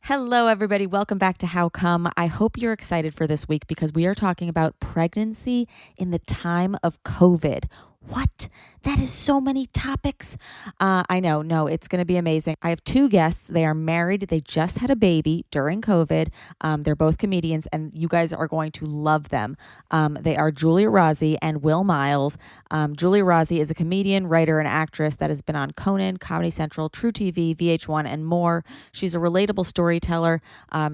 Hello, everybody. Welcome back to How Come. I hope you're excited for this week because we are talking about pregnancy in the time of COVID. What? That is so many topics. I know. No, it's going to be amazing. I have two guests. They are married. They just had a baby during COVID. They're both comedians, and you guys are going to love them. They are Giulia Rozzi and Will Miles. Giulia Rozzi is a comedian, writer, and actress that has been on Conan, Comedy Central, True TV, VH1, and more. She's a relatable storyteller.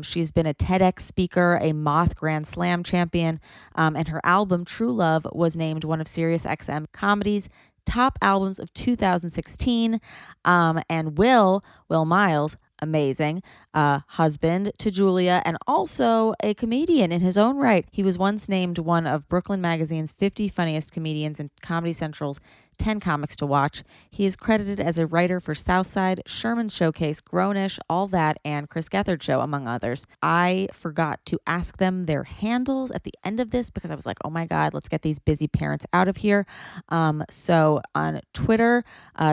She's been a TEDx speaker, a Moth Grand Slam champion, and her album True Love was named one of SiriusXM Comedy's top albums of 2016. And Will Miles, amazing, husband to Giulia, and also a comedian in his own right. He was once named one of Brooklyn Magazine's 50 funniest comedians and Comedy Central's 10 comics to watch. He is credited as a writer for Southside, Sherman's Showcase, Grownish, All That, and Chris Gethard Show, among others. I forgot to ask them their handles at the end of this because I was like, oh my God, let's get these busy parents out of here. So on Twitter,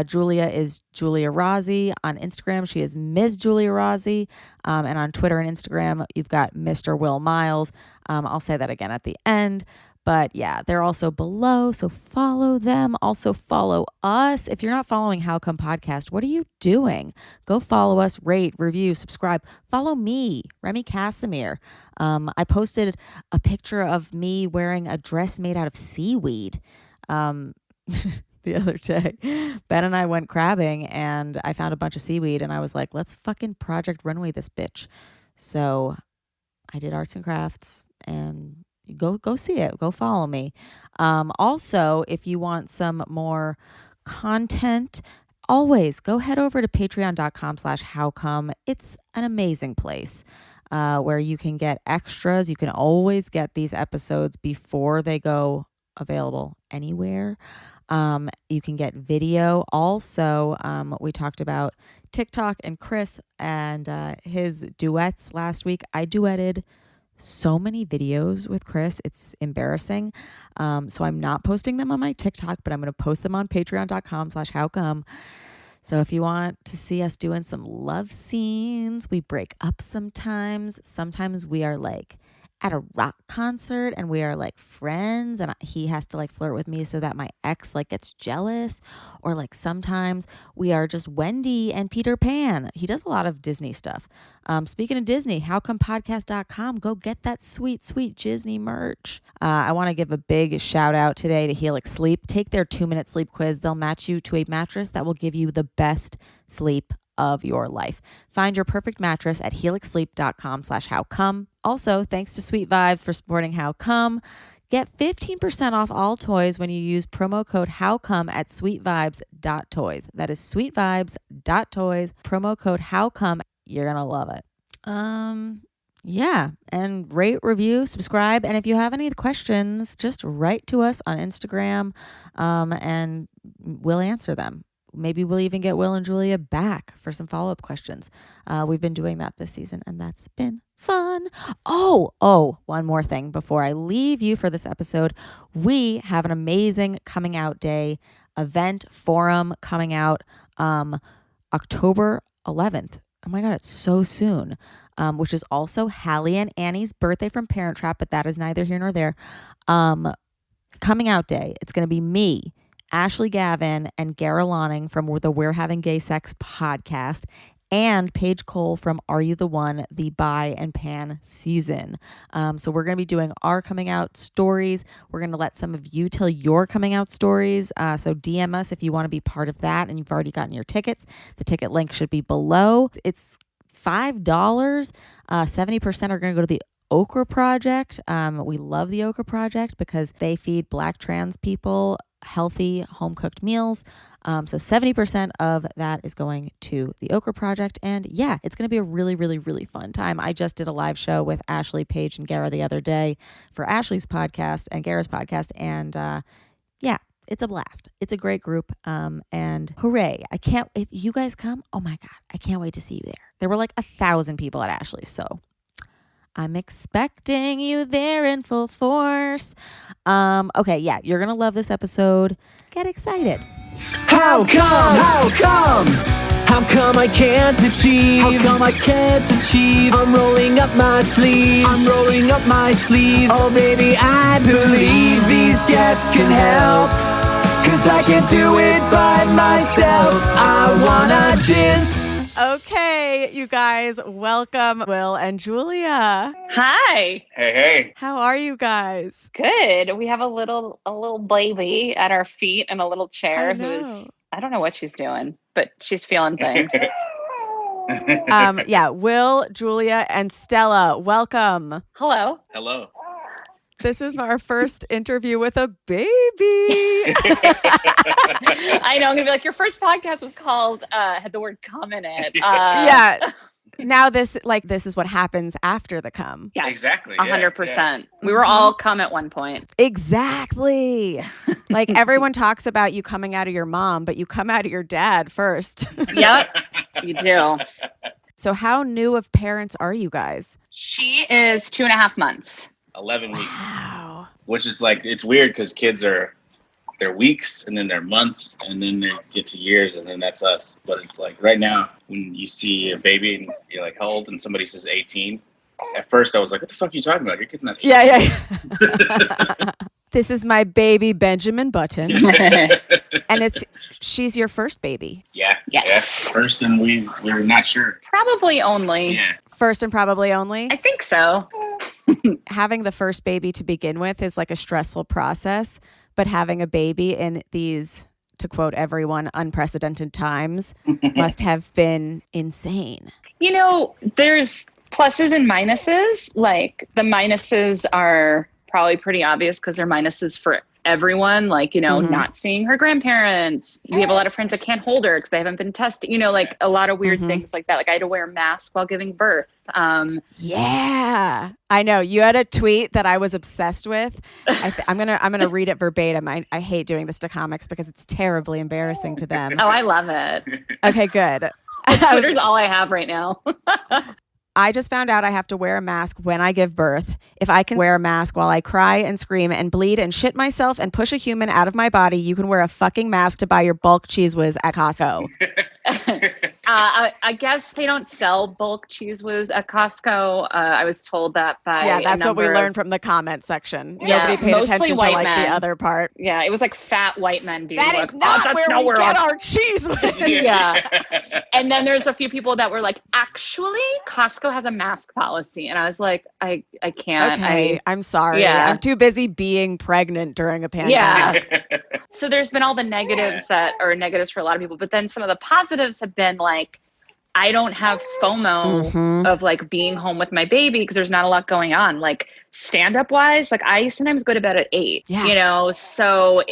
Giulia is Giulia Rozzi. On Instagram, she is Ms. Giulia Rozzi. And on Twitter and Instagram, you've got Mr. Will Miles. I'll say that again at the end. But yeah, they're also below, so follow them. Also follow us. If you're not following How Come Podcast, what are you doing? Go follow us, rate, review, subscribe. Follow me, Remy Casimir. I posted a picture of me wearing a dress made out of seaweed the other day. Ben and I went crabbing, and I found a bunch of seaweed, and I was like, let's fucking Project Runway this bitch. So I did arts and crafts, and go see it. Go follow me. Also, if you want some more content, always go head over to patreon.com/howcome. It's an amazing place where you can get extras. You can always get these episodes before they go available anywhere. You can get video. Also, we talked about TikTok and Chris and his duets last week. I duetted so many videos with Chris. It's embarrassing. So I'm not posting them on my TikTok, but I'm going to post them on patreon.com/howcome. So if you want to see us doing some love scenes, we break up sometimes. Sometimes we are like at a rock concert and we are like friends and he has to like flirt with me so that my ex like gets jealous, or like sometimes we are just Wendy and Peter Pan. He does a lot of Disney stuff. Speaking of Disney, howcomepodcast.com, go get that sweet Disney merch. I want to give a big shout out today to Helix Sleep. Take their 2-minute sleep quiz. They'll match you to a mattress that will give you the best sleep of your life. Find your perfect mattress at helixsleep.com/howcome. Also, thanks to Sweet Vibes for supporting How Come. Get 15% off all toys when you use promo code HowCome at sweetvibes.toys. That is sweetvibes.toys. Promo code HowCome. You're going to love it. Yeah. And rate, review, subscribe. And if you have any questions, just write to us on Instagram and we'll answer them. Maybe we'll even get Will and Giulia back for some follow-up questions. We've been doing that this season, and that's been fun. Oh, one more thing before I leave you for this episode. We have an amazing coming out day event forum coming out October 11th. Oh my God, it's so soon. Which is also Hallie and Annie's birthday from Parent Trap, but that is neither here nor there. Coming out day. It's going to be me, Ashley Gavin, and GARA LONNING from the We're Having Gay Sex podcast, and Paige Cole from Are You the One, the Bi and Pan season. So we're going to be doing our coming out stories. We're going to let some of you tell your coming out stories. So DM us if you want to be part of that and you've already gotten your tickets. The ticket link should be below. It's $5. 70% are going to go to the Okra Project. We love the Okra Project because they feed Black trans people healthy home-cooked meals. So 70% of that is going to the Okra Project. And yeah, it's going to be a really, really, really fun time. I just did a live show with Ashley, Paige, and GARA the other day for Ashley's podcast and GARA's podcast. And yeah, it's a blast. It's a great group. And hooray. If you guys come, oh my God, I can't wait to see you there. There were like 1,000 people at Ashley's. So I'm expecting you there in full force. Okay, yeah, you're going to love this episode. Get excited. How come? How come? How come I can't achieve? How come I can't achieve? I'm rolling up my sleeves. I'm rolling up my sleeves. Oh baby, I believe these guests can help. 'Cause I can't do it by myself. I wanna jizz. Okay, you guys, welcome Will and Giulia. Hi. Hey. How are you guys? Good. We have a little baby at our feet in a little chair who's, I don't know what she's doing, but she's feeling things. Yeah, Will, Giulia, and Stella, welcome. Hello. Hello. This is our first interview with a baby. I know. I'm going to be like, your first podcast was called, had the word cum in it. Yeah. Now this is what happens after the cum. Yes, Exactly. 100%. Yeah. We were all cum at one point. Exactly. Like everyone talks about you coming out of your mom, but you come out of your dad first. Yep, you do. So how new of parents are you guys? She is 2.5 months. 11 weeks. Wow. Which is like, it's weird because kids they're weeks and then they're months and then they get to years and then that's us. But it's like right now when you see a baby and you're like, how old? And somebody says 18. At first I was like, what the fuck are you talking about? You're getting that. Yeah. This is my baby Benjamin Button. And she's your first baby. Yeah. Yes. Yeah. First and we're not sure. Probably only. Yeah. First and probably only. I think so. Having the first baby to begin with is like a stressful process, but having a baby in these, to quote everyone, unprecedented times must have been insane. You know, there's pluses and minuses. Like the minuses are probably pretty obvious because they're minuses for everyone. Like, you know, not seeing her grandparents. We have a lot of friends that can't hold her because they haven't been tested. You know, like a lot of weird things like that. Like I had to wear a mask while giving birth. Yeah, I know. You had a tweet that I was obsessed with. I'm gonna read it verbatim. I hate doing this to comics because it's terribly embarrassing to them. Oh, I love it. Okay, good. Twitter's all I have right now. I just found out I have to wear a mask when I give birth. If I can wear a mask while I cry and scream and bleed and shit myself and push a human out of my body, you can wear a fucking mask to buy your bulk Cheese Whiz at Costco. I guess they don't sell bulk Cheese Whiz at Costco. I was told that by that's what we learned from the comment section. Yeah, Nobody paid attention to like men. the other part. Yeah, it was like fat white men being That like, is not where we get our Cheese Whiz. Yeah. And then there's a few people that were like, actually, Costco has a mask policy. And I was like, I can't. Okay, I'm sorry. Yeah. I'm too busy being pregnant during a pandemic. Yeah. So there's been all the negatives that are negatives for a lot of people. But then some of the positives have been like, I don't have FOMO of like being home with my baby because there's not a lot going on. Like stand-up wise, like I sometimes go to bed at 8, you know? So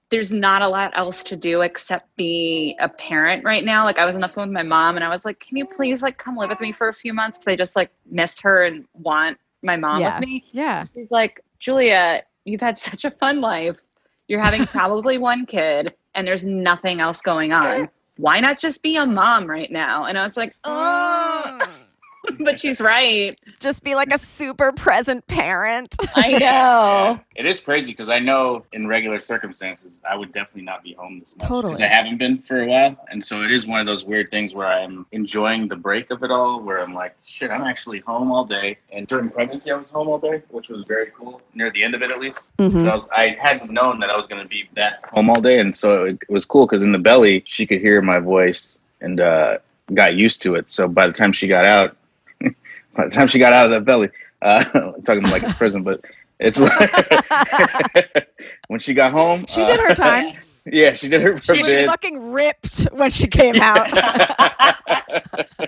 there's not a lot else to do except be a parent right now. Like I was on the phone with my mom and I was like, can you please like come live with me for a few months? Cause I just like miss her and want my mom with me. Yeah. She's like, Giulia, you've had such a fun life. You're having probably one kid and there's nothing else going on. Why not just be a mom right now? And I was like, oh, but she's right. Just be like a super present parent. I know. It is crazy because I know in regular circumstances, I would definitely not be home this much. Totally. Because I haven't been for a while. And so it is one of those weird things where I'm enjoying the break of it all, where I'm like, shit, I'm actually home all day. And during pregnancy, I was home all day, which was very cool, near the end of it at least. I hadn't known that I was going to be that home all day. And so it was cool because in the belly, she could hear my voice and got used to it. So by the time she got out, of the belly, I'm talking like it's prison, but it's like when she got home, she did her time. Yeah, she did her. She was fucking ripped when she came out.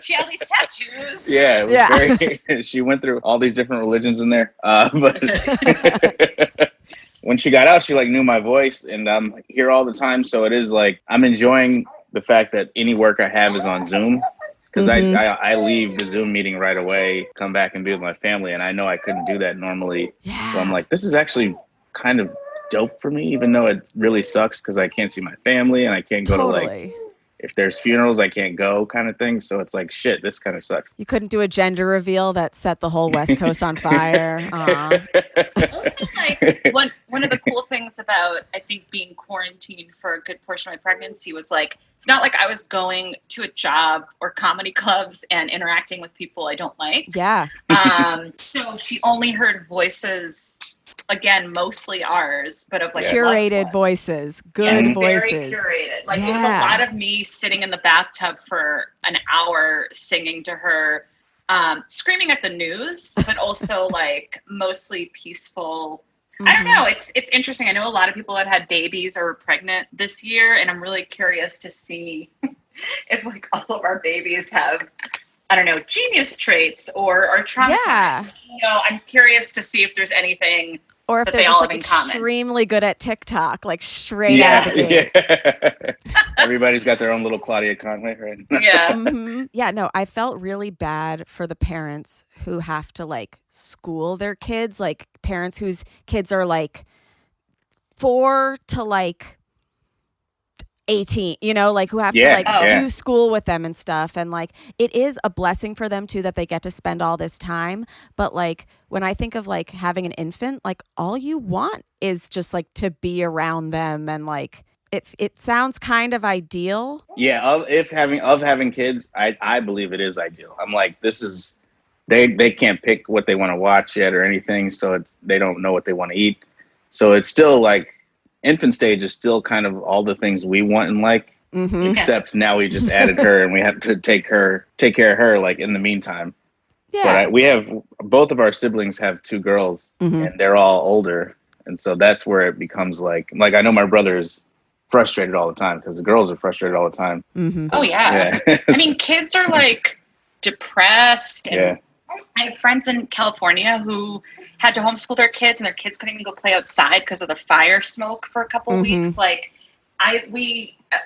She had these tattoos. Yeah, it was very. She went through all these different religions in there, but when she got out, she like knew my voice, and I'm here all the time. So it is like I'm enjoying the fact that any work I have is on Zoom. Because I leave the Zoom meeting right away, come back and be with my family, and I know I couldn't do that normally. Yeah. So I'm like, this is actually kind of dope for me, even though it really sucks because I can't see my family and I can't go to like, if there's funerals, I can't go kind of thing. So it's like, shit, this kind of sucks. You couldn't do a gender reveal that set the whole West Coast on fire. Also, like one of the cool things about, I think, being quarantined for a good portion of my pregnancy was like, it's not like I was going to a job or comedy clubs and interacting with people I don't like. Yeah. So she only heard voices, again, mostly ours, but of like curated voices, good voices. Very curated. Like it was a lot of me sitting in the bathtub for an hour singing to her, screaming at the news, but also like mostly peaceful. I don't know. It's interesting. I know a lot of people that had babies or were pregnant this year, and I'm really curious to see if like all of our babies have, I don't know, genius traits or are traumatized. Yeah. You know, I'm curious to see if there's anything or if that they're they just all like have in common. extremely good at TikTok, like straight out of the gate. Yeah. Everybody's got their own little Claudia Conway, right? Yeah. Yeah, no, I felt really bad for the parents who have to like school their kids, like parents whose kids are like 4 to like 18, you know, like who have to like do school with them and stuff. And like, it is a blessing for them too, that they get to spend all this time. But like, when I think of like having an infant, like all you want is just like to be around them. And like, it sounds kind of ideal. Yeah. Of having kids, I believe it is ideal. I'm like, this is, they can't pick what they want to watch yet or anything. So they don't know what they want to eat. So it's still like, infant stage is still kind of all the things we want and like, except now we just added her and we have to take care of her like in the meantime. Yeah. But we have, both of our siblings have 2 girls and they're all older. And so that's where it becomes like I know my brother's frustrated all the time because the girls are frustrated all the time. Oh yeah. I mean, kids are like depressed and I have friends in California who had to homeschool their kids and their kids couldn't even go play outside because of the fire smoke for a couple of weeks. Like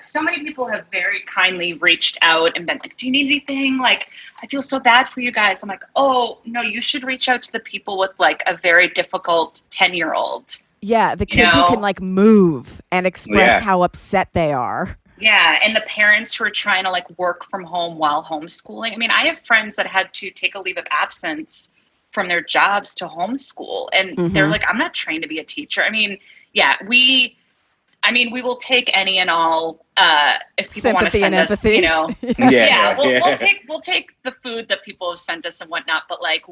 so many people have very kindly reached out and been like, do you need anything? Like, I feel so bad for you guys. I'm like, oh no, you should reach out to the people with like a very difficult 10-year-old. Yeah. The kids who can like move and express how upset they are. Yeah, and the parents who are trying to like work from home while homeschooling. I mean, I have friends that had to take a leave of absence from their jobs to homeschool, and they're like, I'm not trained to be a teacher. I mean, yeah, we will take any and all if people want to send us, you know. We'll take the food that people have sent us and whatnot, but like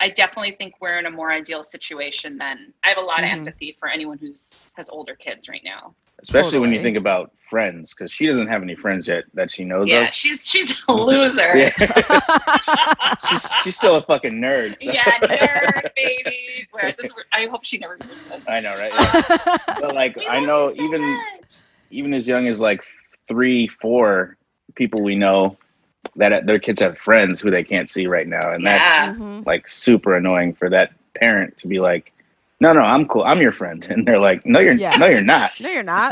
I definitely think we're in a more ideal situation than I have a lot of empathy for anyone has older kids right now. Especially when you think about friends, because she doesn't have any friends yet that she knows of. Yeah, she's a loser. she's still a fucking nerd. So. Yeah, nerd, baby. I hope she never hears this. I know, right? Yeah. But like, I know even as young as like 3, 4 people we know that their kids have friends who they can't see right now, and that's like super annoying for that parent to be like, no, I'm cool. I'm your friend. And they're like, no, you're not. No, you're not.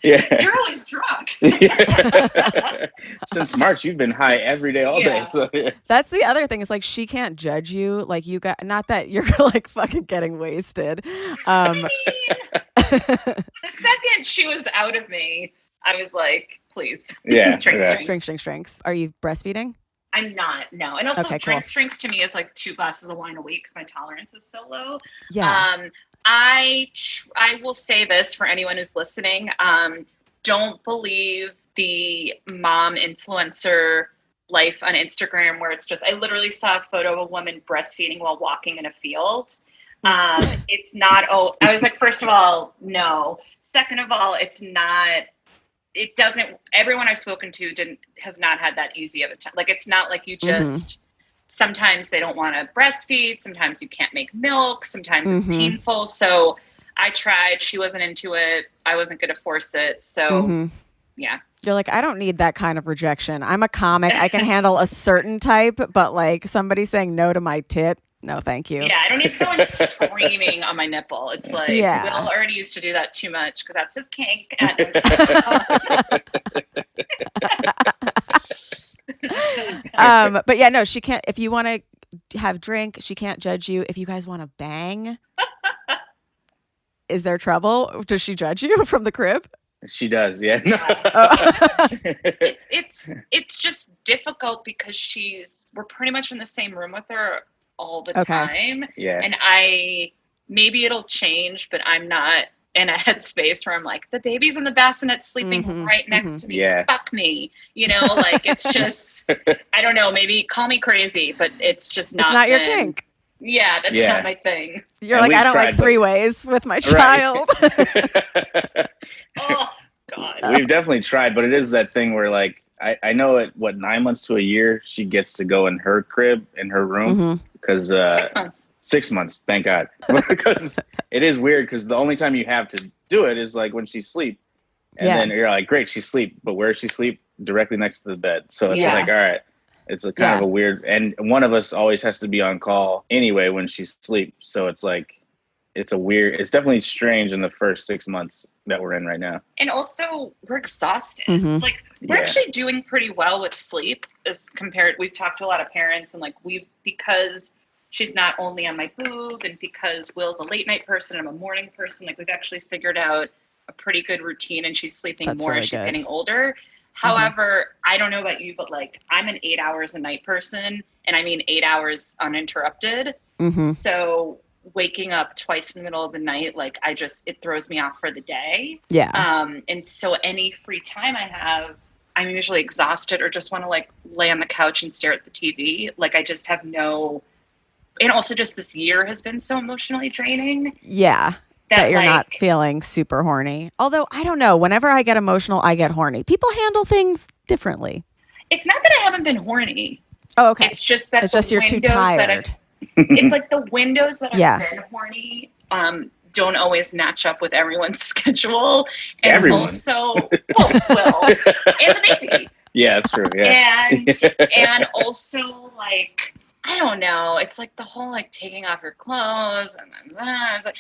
Yeah. You're always drunk. Since March, you've been high every day, all day. So, That's the other thing. Is like, she can't judge you. Like not that you're like fucking getting wasted. I mean, the second she was out of me, I was like, please. Yeah. Drinks. Are you breastfeeding? I'm not, no. And also drinks to me is like 2 glasses of wine a week because my tolerance is so low. Yeah. I will say this for anyone who's listening. Don't believe the mom influencer life on Instagram where it's just, I literally saw a photo of a woman breastfeeding while walking in a field. It's not, I was like, first of all, no. Second of all, everyone I've spoken to has not had that easy of a time. Like, it's not like you just, sometimes they don't want to breastfeed. Sometimes you can't make milk. Sometimes it's painful. So I tried, she wasn't into it. I wasn't going to force it. So yeah. You're like, I don't need that kind of rejection. I'm a comic. I can handle a certain type, but like somebody saying no to my tit. No, thank you. Yeah, I don't need someone screaming on my nipple. It's like, Will already used to do that too much because that's his kink. But yeah, no, she can't. If you want to have drink, she can't judge you. If you guys want to bang, is there trouble? Does she judge you from the crib? She does, yeah. It's just difficult because we're pretty much in the same room with her all the time. Yeah. And I maybe it'll change, but I'm not in a headspace where I'm like, the baby's in the bassinet sleeping right next to me. Yeah. Fuck me. You know, like it's just, I don't know, maybe call me crazy, but it's just not. It's not your kink. Yeah, that's not my thing. You're like, I don't like three ways with my child. Oh, God. We've definitely tried, but it is that thing where like, I know at 9 months to a year, she gets to go in her crib, in her room. Because 6 months. 6 months, thank God. Because it is weird because the only time you have to do it is like when she's asleep. And then you're like, great, she's asleep. But where she sleep? Directly next to the bed. So it's like, all right. It's a kind of a weird, and one of us always has to be on call anyway when she's asleep. So it's like, it's definitely strange in the first 6 months that we're in right now. And also we're exhausted. Like we're actually doing pretty well with sleep as compared. We've talked to a lot of parents and like because she's not only on my boob and because Will's a late night person, I'm a morning person. Like we've actually figured out a pretty good routine and she's sleeping more as she's getting older. However, I don't know about you, but like I'm an 8 hours a night person and I mean 8 hours uninterrupted. So waking up twice in the middle of the night, like it throws me off for the day. And so any free time I have, I'm usually exhausted or just want to like lay on the couch and stare at the TV. Like I just have and also just this year has been so emotionally draining. That you're not feeling super horny. Although I don't know, whenever I get emotional, I get horny. People handle things differently. It's not that I haven't been horny. Oh, okay. It's just that you're too tired. It's like the windows that I've been horny don't always match up with everyone's schedule. And also, Will and the baby. Yeah, that's true. Yeah. And also like, I don't know. It's like the whole like taking off your clothes and then I was like,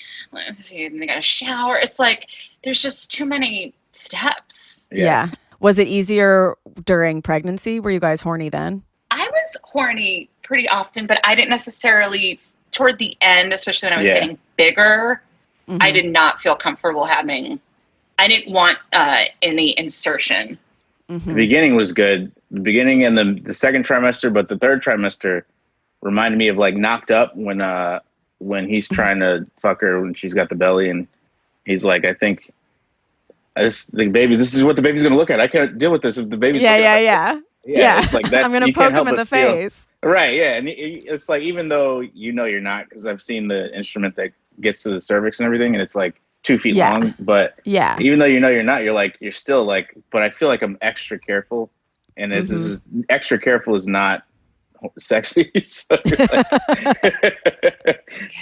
and they got a shower. It's like there's just too many steps. Yeah. Was it easier during pregnancy? Were you guys horny then? I was horny pretty often, but I didn't necessarily toward the end, especially when I was getting bigger. I did not feel comfortable I didn't want any insertion. The beginning was good. The beginning and the second trimester, but the third trimester reminded me of like Knocked Up when he's trying to fuck her when she's got the belly and he's like, I think this is what the baby's going to look at. I can't deal with this if the baby's Yeah. It's like that's, I'm going to poke him in the face. Right. Yeah. And it's like, even though you're not, because I've seen the instrument that gets to the cervix and everything and it's like 2 feet long, but even though you're not, you're still like, but I feel like I'm extra careful and this is extra careful is not sexy. So it's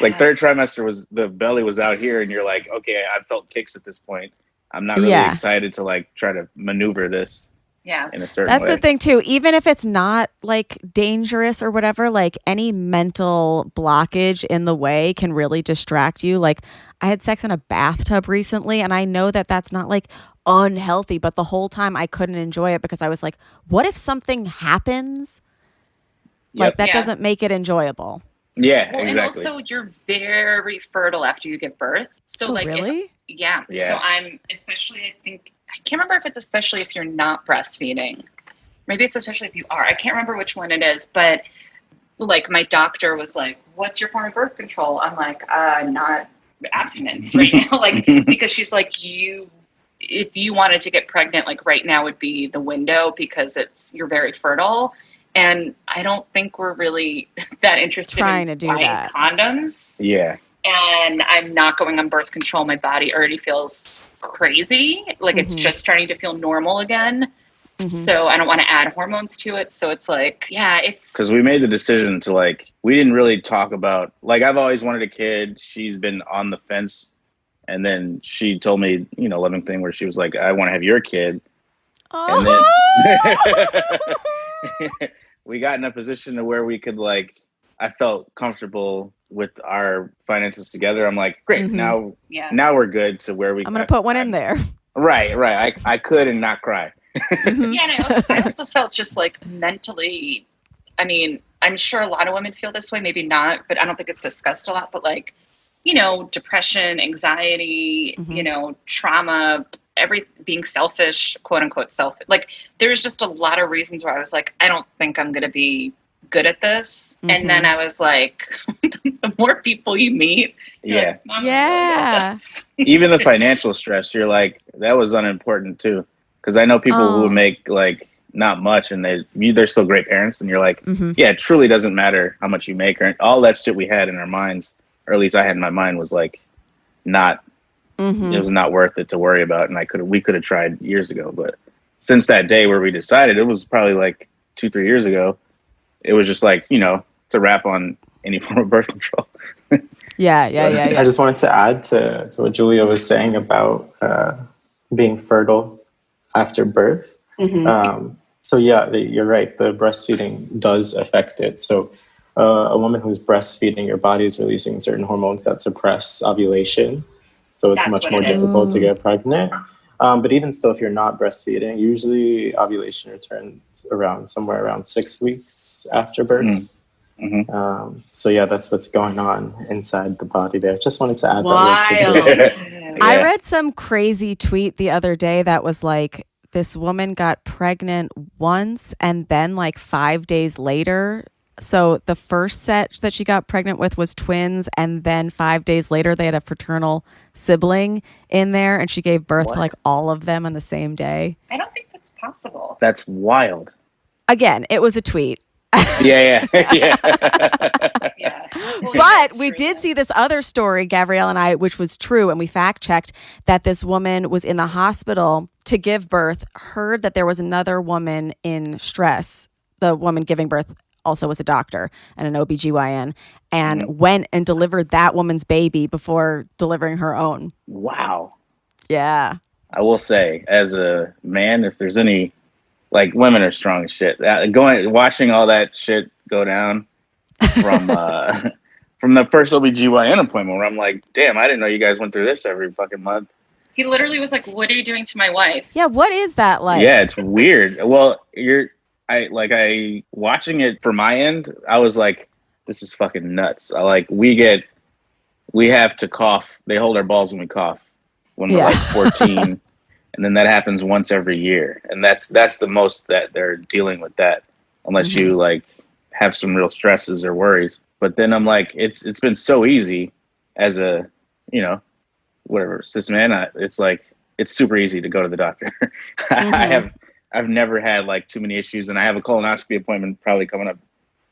like third trimester the belly was out here and you're like, okay, I felt kicks at this point. I'm not really excited to like try to maneuver this in a certain way. That's the thing too. Even if it's not like dangerous or whatever, like any mental blockage in the way can really distract you. Like I had sex in a bathtub recently and I know that that's not like unhealthy, but the whole time I couldn't enjoy it because I was like, what if something happens? Like that doesn't make it enjoyable. Yeah, well, exactly. And also you're very fertile after you give birth. So really? So I'm I can't remember if it's especially if you're not breastfeeding. Maybe it's especially if you are. I can't remember which one it is, but like my doctor was like, what's your form of birth control? I'm like, not abstinence right now. Like, because she's like, if you wanted to get pregnant, like right now would be the window because you're very fertile. And I don't think we're really that interested in buying condoms. Yeah. And I'm not going on birth control. My body already feels crazy. Like it's just starting to feel normal again. So I don't want to add hormones to it. So it's like, it's... Because we made the decision to like, we didn't really talk about, like I've always wanted a kid. She's been on the fence. And then she told me, loving thing where she was like, I want to have your kid. Oh. And then... we got in a position to where we could like, I felt comfortable with our finances together. I'm like, great. Now we're good to where I'm going to put one in there. Right. I could and not cry. And I also felt just like mentally, I mean, I'm sure a lot of women feel this way, maybe not, but I don't think it's discussed a lot, but like, depression, anxiety, trauma, being selfish, quote unquote selfish. Like there's just a lot of reasons where I was like, I don't think I'm going to be good at this. Mm-hmm. And then I was like, the more people you meet, Yeah. I'm really good at Yeah. this. Even the financial stress, you're like, that was unimportant too. Because I know people who make like not much, and they're still great parents, and you're like, yeah, it truly doesn't matter how much you make, or all that shit we had in our minds, or at least I had in my mind, was like not. It was not worth it to worry about, and we could have tried years ago. But since that day where we decided, it was probably like 2-3 years ago, it was just like, it's a wrap on any form of birth control. Yeah. I just wanted to add to what Giulia was saying about being fertile after birth. So yeah, you're right. The breastfeeding does affect it. So a woman who's breastfeeding, your body is releasing certain hormones that suppress ovulation. So it's much more difficult to get pregnant. But even still, if you're not breastfeeding, usually ovulation returns somewhere around 6 weeks after birth. So yeah, that's what's going on inside the body there. Just wanted to add that. Yeah. I read some crazy tweet the other day that was like, this woman got pregnant once and then like 5 days later. So the first set that she got pregnant with was twins, and then 5 days later they had a fraternal sibling in there, and she gave birth to like all of them on the same day. I don't think that's possible. That's wild. Again, it was a tweet. Yeah. Yeah. Well, But we did see this other story, Gabrielle and I, which was true, and we fact checked that this woman was in the hospital to give birth, heard that there was another woman in stress. The woman giving birth also was a doctor and an OBGYN, and went and delivered that woman's baby before delivering her own. Wow. Yeah. I will say, as a man, if there's any, like, women are strong as shit. Watching all that shit go down from from the first OBGYN appointment, where I'm like, damn, I didn't know you guys went through this every fucking month. He literally was like, what are you doing to my wife? Yeah, what is that like? Yeah, it's weird. Well, watching it from my end, I was like, this is fucking nuts. We have to cough. They hold our balls when we cough when we're like 14. And then that happens once every year. And that's the most that they're dealing with that, unless you like have some real stresses or worries. But then I'm like, it's been so easy as a, whatever, cis man. It's like, it's super easy to go to the doctor. I've never had like too many issues, and I have a colonoscopy appointment probably coming up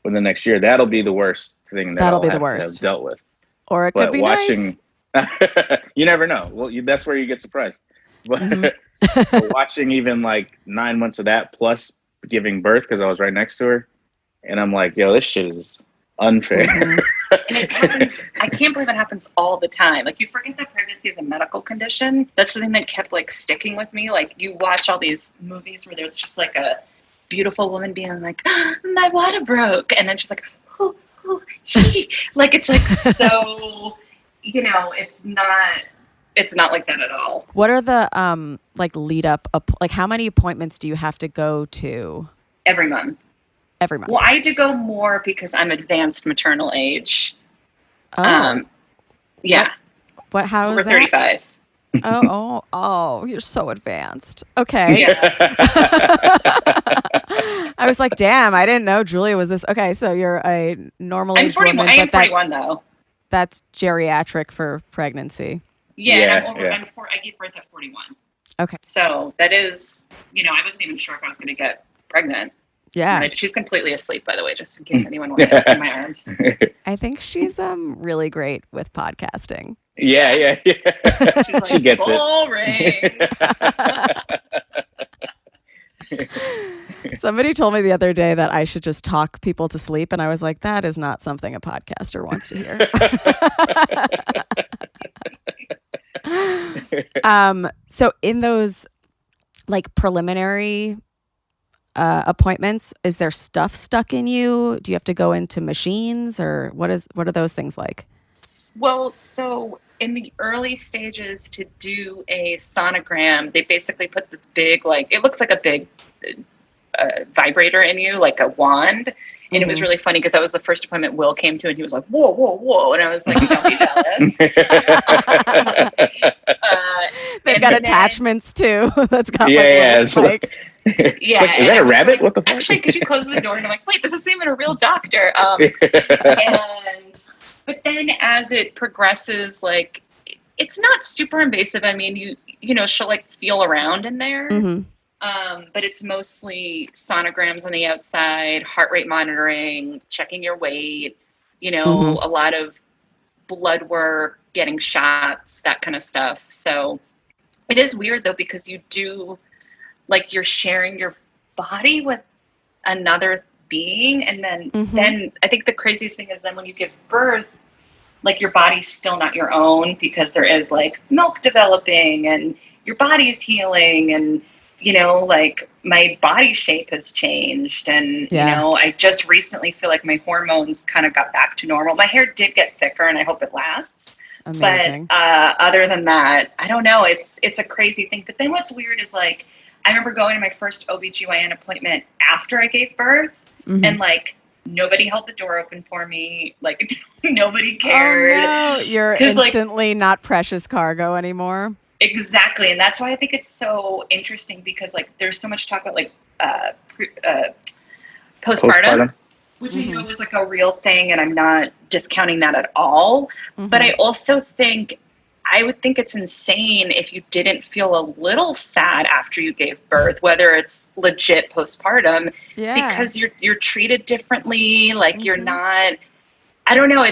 within the next year. That'll be the worst thing that I'll have to have dealt with. Or it could be nice. You never know. Well, that's where you get surprised. But watching even like 9 months of that plus giving birth, because I was right next to her, and I'm like, yo, this shit is unfair. And it happens, I can't believe it happens all the time. Like, you forget that pregnancy is a medical condition. That's something that kept like sticking with me. Like, you watch all these movies where there's just like a beautiful woman being like, my water broke, and then she's like, like, it's like so, it's not like that at all. What are the like lead up, like how many appointments do you have to go to? Every month. Every month. Well, I had to go more because I'm advanced maternal age. Oh. Yeah. What? How is Over that? 35. Oh, you're so advanced. Okay. Yeah. I was like, damn, I didn't know Giulia was this. Okay, so you're a normal I'm age 41. woman. I am but 41 though. That's geriatric for pregnancy. Yeah, and I gave birth at 41. Okay. So that is, I wasn't even sure if I was going to get pregnant. Yeah. She's completely asleep, by the way, just in case anyone wants to open my arms. I think she's really great with podcasting. Yeah. She's like, She gets boring. Somebody told me the other day that I should just talk people to sleep, and I was like, that is not something a podcaster wants to hear. So in those like preliminary appointments, is there stuff stuck in you? Do you have to go into machines, or what are those things like? Well, so in the early stages to do a sonogram, they basically put this big, like, it looks like a big vibrator in you, like a wand. And it was really funny because that was the first appointment Will came to, and he was like, whoa, whoa, whoa. And I was like, don't be jealous. They've got attachments too. That's got like spikes. Yeah. Like, is that a rabbit? What the fuck? Actually, because you close the door and I'm like, wait, this isn't even a real doctor. But then as it progresses, like, it's not super invasive. I mean, you know, she'll like feel around in there. But it's mostly sonograms on the outside, heart rate monitoring, checking your weight, you know, a lot of blood work, getting shots, that kind of stuff. So it is weird though, because you do, like, you're sharing your body with another being. And then I think the craziest thing is then when you give birth, like, your body's still not your own, because there is like milk developing and your body's healing, and, you know, like, my body shape has changed. And, you know, I just recently feel like my hormones kind of got back to normal. My hair did get thicker, and I hope it lasts. Amazing. But other than that, I don't know. It's a crazy thing. But then what's weird is, like, I remember going to my first OBGYN appointment after I gave birth, and, like, nobody held the door open for me. Like, nobody cared. Oh, no. You're instantly, like, not precious cargo anymore. Exactly. And that's why I think it's so interesting, because, like, there's so much talk about, like, postpartum, which I know is, like, a real thing, and I'm not discounting that at all. But I also think, I would think it's insane if you didn't feel a little sad after you gave birth, whether it's legit postpartum, because you're treated differently. Like, you're not, I don't know.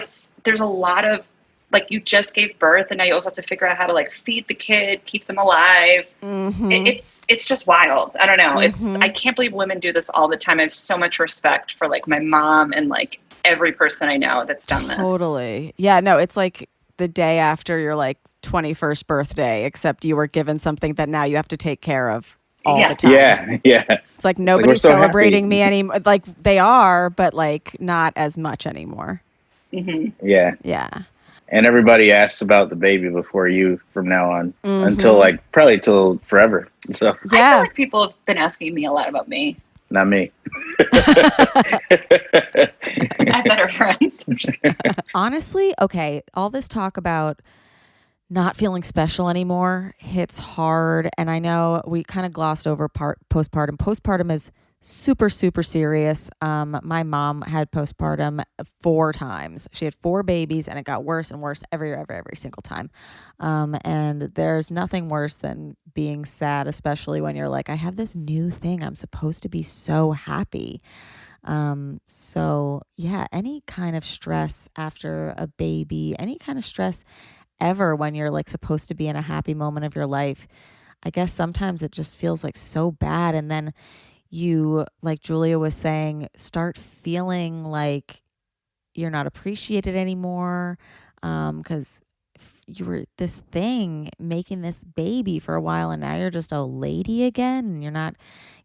There's a lot of, like, you just gave birth, and now you also have to figure out how to, like, feed the kid, keep them alive. It's just wild. I don't know. I can't believe women do this all the time. I have so much respect for, like, my mom and, like, every person I know that's done this. Totally. Yeah, no, it's like the day after your, like, 21st birthday, except you were given something that now you have to take care of all the time. Yeah. It's like nobody's celebrating me anymore. Like, they are, but, like, not as much anymore. Yeah. And everybody asks about the baby before you from now on, until, like, probably till forever. So I feel like people have been asking me a lot about me. Not me. I have better friends. Honestly, okay, all this talk about not feeling special anymore hits hard. And I know we kind of glossed over postpartum. Postpartum is super, super serious. My mom had postpartum 4 times. She had 4 babies, and it got worse and worse every single time. And there's nothing worse than being sad, especially when you're like, I have this new thing. I'm supposed to be so happy. So yeah, any kind of stress after a baby, any kind of stress ever when you're, like, supposed to be in a happy moment of your life, I guess sometimes it just feels like so bad. And then you, like Giulia was saying, start feeling like you're not appreciated anymore, because you were this thing making this baby for a while, and now you're just a lady again, and you're not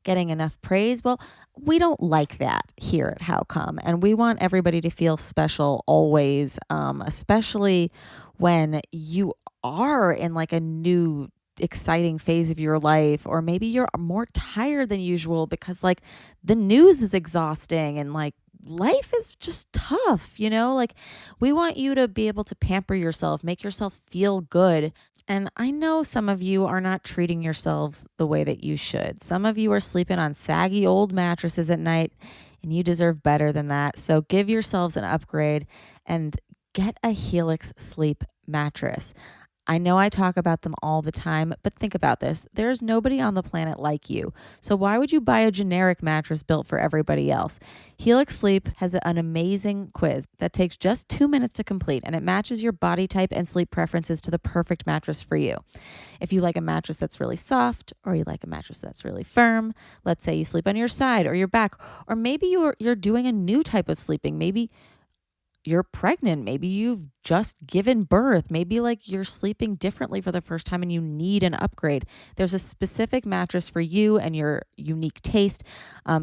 getting enough praise. Well, we don't like that here at How Come, and we want everybody to feel special always, especially when you are in, like, a new exciting phase of your life, or maybe you're more tired than usual because, like, the news is exhausting and, like, life is just tough, you know? Like, we want you to be able to pamper yourself, make yourself feel good. And I know some of you are not treating yourselves the way that you should. Some of you are sleeping on saggy old mattresses at night, and you deserve better than that. So give yourselves an upgrade and get a Helix sleep mattress. I know I talk about them all the time, but think about this. There's nobody on the planet like you. So why would you buy a generic mattress built for everybody else? Helix Sleep has an amazing quiz that takes just 2 minutes to complete, and it matches your body type and sleep preferences to the perfect mattress for you. If you like a mattress that's really soft, or you like a mattress that's really firm, let's say you sleep on your side or your back, or maybe you're doing a new type of sleeping. Maybe you're pregnant. Maybe you've just given birth. Maybe, like, you're sleeping differently for the first time and you need an upgrade. There's a specific mattress for you and your unique taste.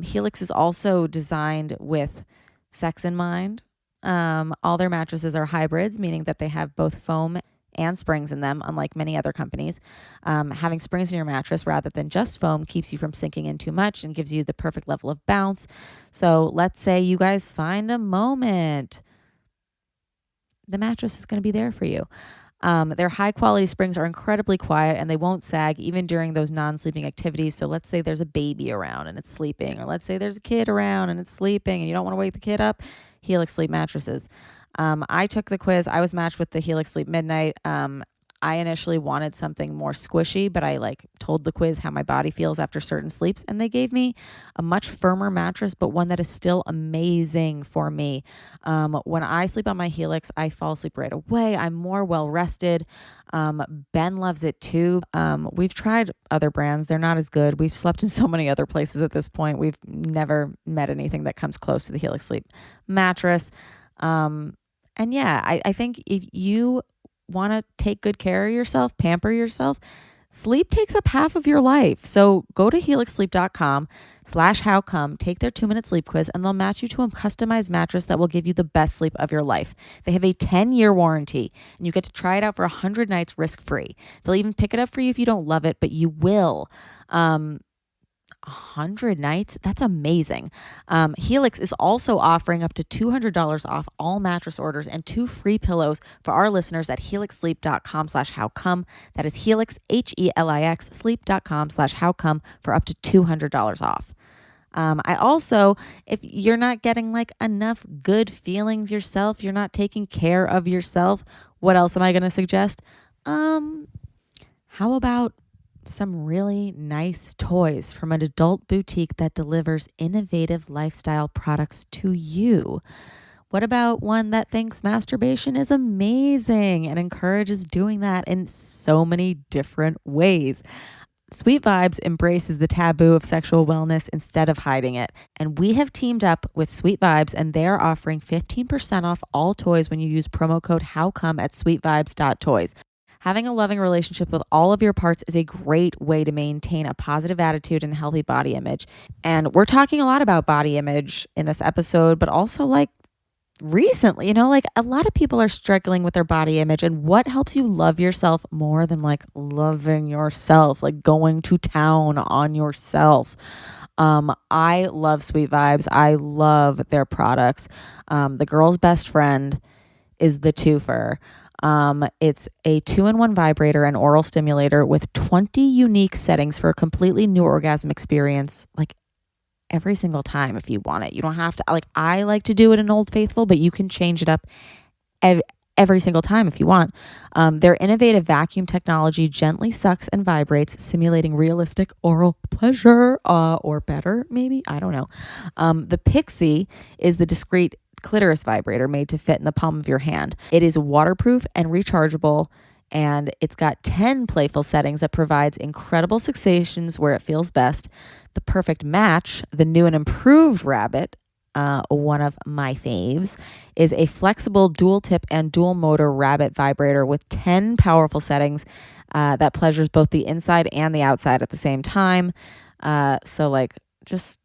Helix is also designed with sex in mind. All their mattresses are hybrids, meaning that they have both foam and springs in them, unlike many other companies. Having springs in your mattress rather than just foam keeps you from sinking in too much and gives you the perfect level of bounce. So let's say you guys find a moment. The mattress is going to be there for you. Their high quality springs are incredibly quiet and they won't sag even during those non-sleeping activities. So let's say there's a baby around and it's sleeping, or let's say there's a kid around and it's sleeping and you don't want to wake the kid up. Helix Sleep mattresses. I took the quiz. I was matched with the Helix Sleep Midnight. I initially wanted something more squishy, but I told the quiz how my body feels after certain sleeps, and they gave me a much firmer mattress, but one that is still amazing for me. When I sleep on my Helix, I fall asleep right away. I'm more well rested. Ben loves it too. We've tried other brands. They're not as good. We've slept in so many other places at this point. We've never met anything that comes close to the Helix Sleep mattress. And yeah, I think if you want to take good care of yourself, pamper yourself, sleep takes up half of your life. So go to helixsleep.com/howcome, take their 2-minute sleep quiz, and they'll match you to a customized mattress that will give you the best sleep of your life. They have a 10-year warranty, and you get to try it out for 100 nights risk-free. They'll even pick it up for you if you don't love it, but you will. 100 nights? That's amazing. Helix is also offering up to $200 off all mattress orders and 2 free pillows for our listeners at helixsleep.com/howcome. That is Helix, HELIX, sleep.com/howcome for up to $200 off. I also, if you're not getting enough good feelings yourself, you're not taking care of yourself, what else am I going to suggest? How about some really nice toys from an adult boutique that delivers innovative lifestyle products to you? What about one that thinks masturbation is amazing and encourages doing that in so many different ways? Sweet Vibes embraces the taboo of sexual wellness instead of hiding it. And we have teamed up with Sweet Vibes, and they're offering 15% off all toys when you use promo code HOWCOME at sweetvibes.toys. Having a loving relationship with all of your parts is a great way to maintain a positive attitude and healthy body image. And we're talking a lot about body image in this episode, but also recently, a lot of people are struggling with their body image, and what helps you love yourself more than loving yourself, going to town on yourself? I love Sweet Vibes. I love their products. The girl's best friend is the twofer. It's a 2-in-1 vibrator and oral stimulator with 20 unique settings for a completely new orgasm experience, every single time if you want it. You don't have to, I like to do it in Old Faithful, but you can change it up every single time if you want. Their innovative vacuum technology gently sucks and vibrates, simulating realistic oral pleasure, or better, maybe. I don't know. The Pixie is the discreet clitoris vibrator made to fit in the palm of your hand. It is waterproof and rechargeable, and it's got 10 playful settings that provides incredible sensations where it feels best. The Perfect Match, the new and improved Rabbit, one of my faves, is a flexible dual tip and dual motor Rabbit vibrator with 10 powerful settings that pleasures both the inside and the outside at the same time. Just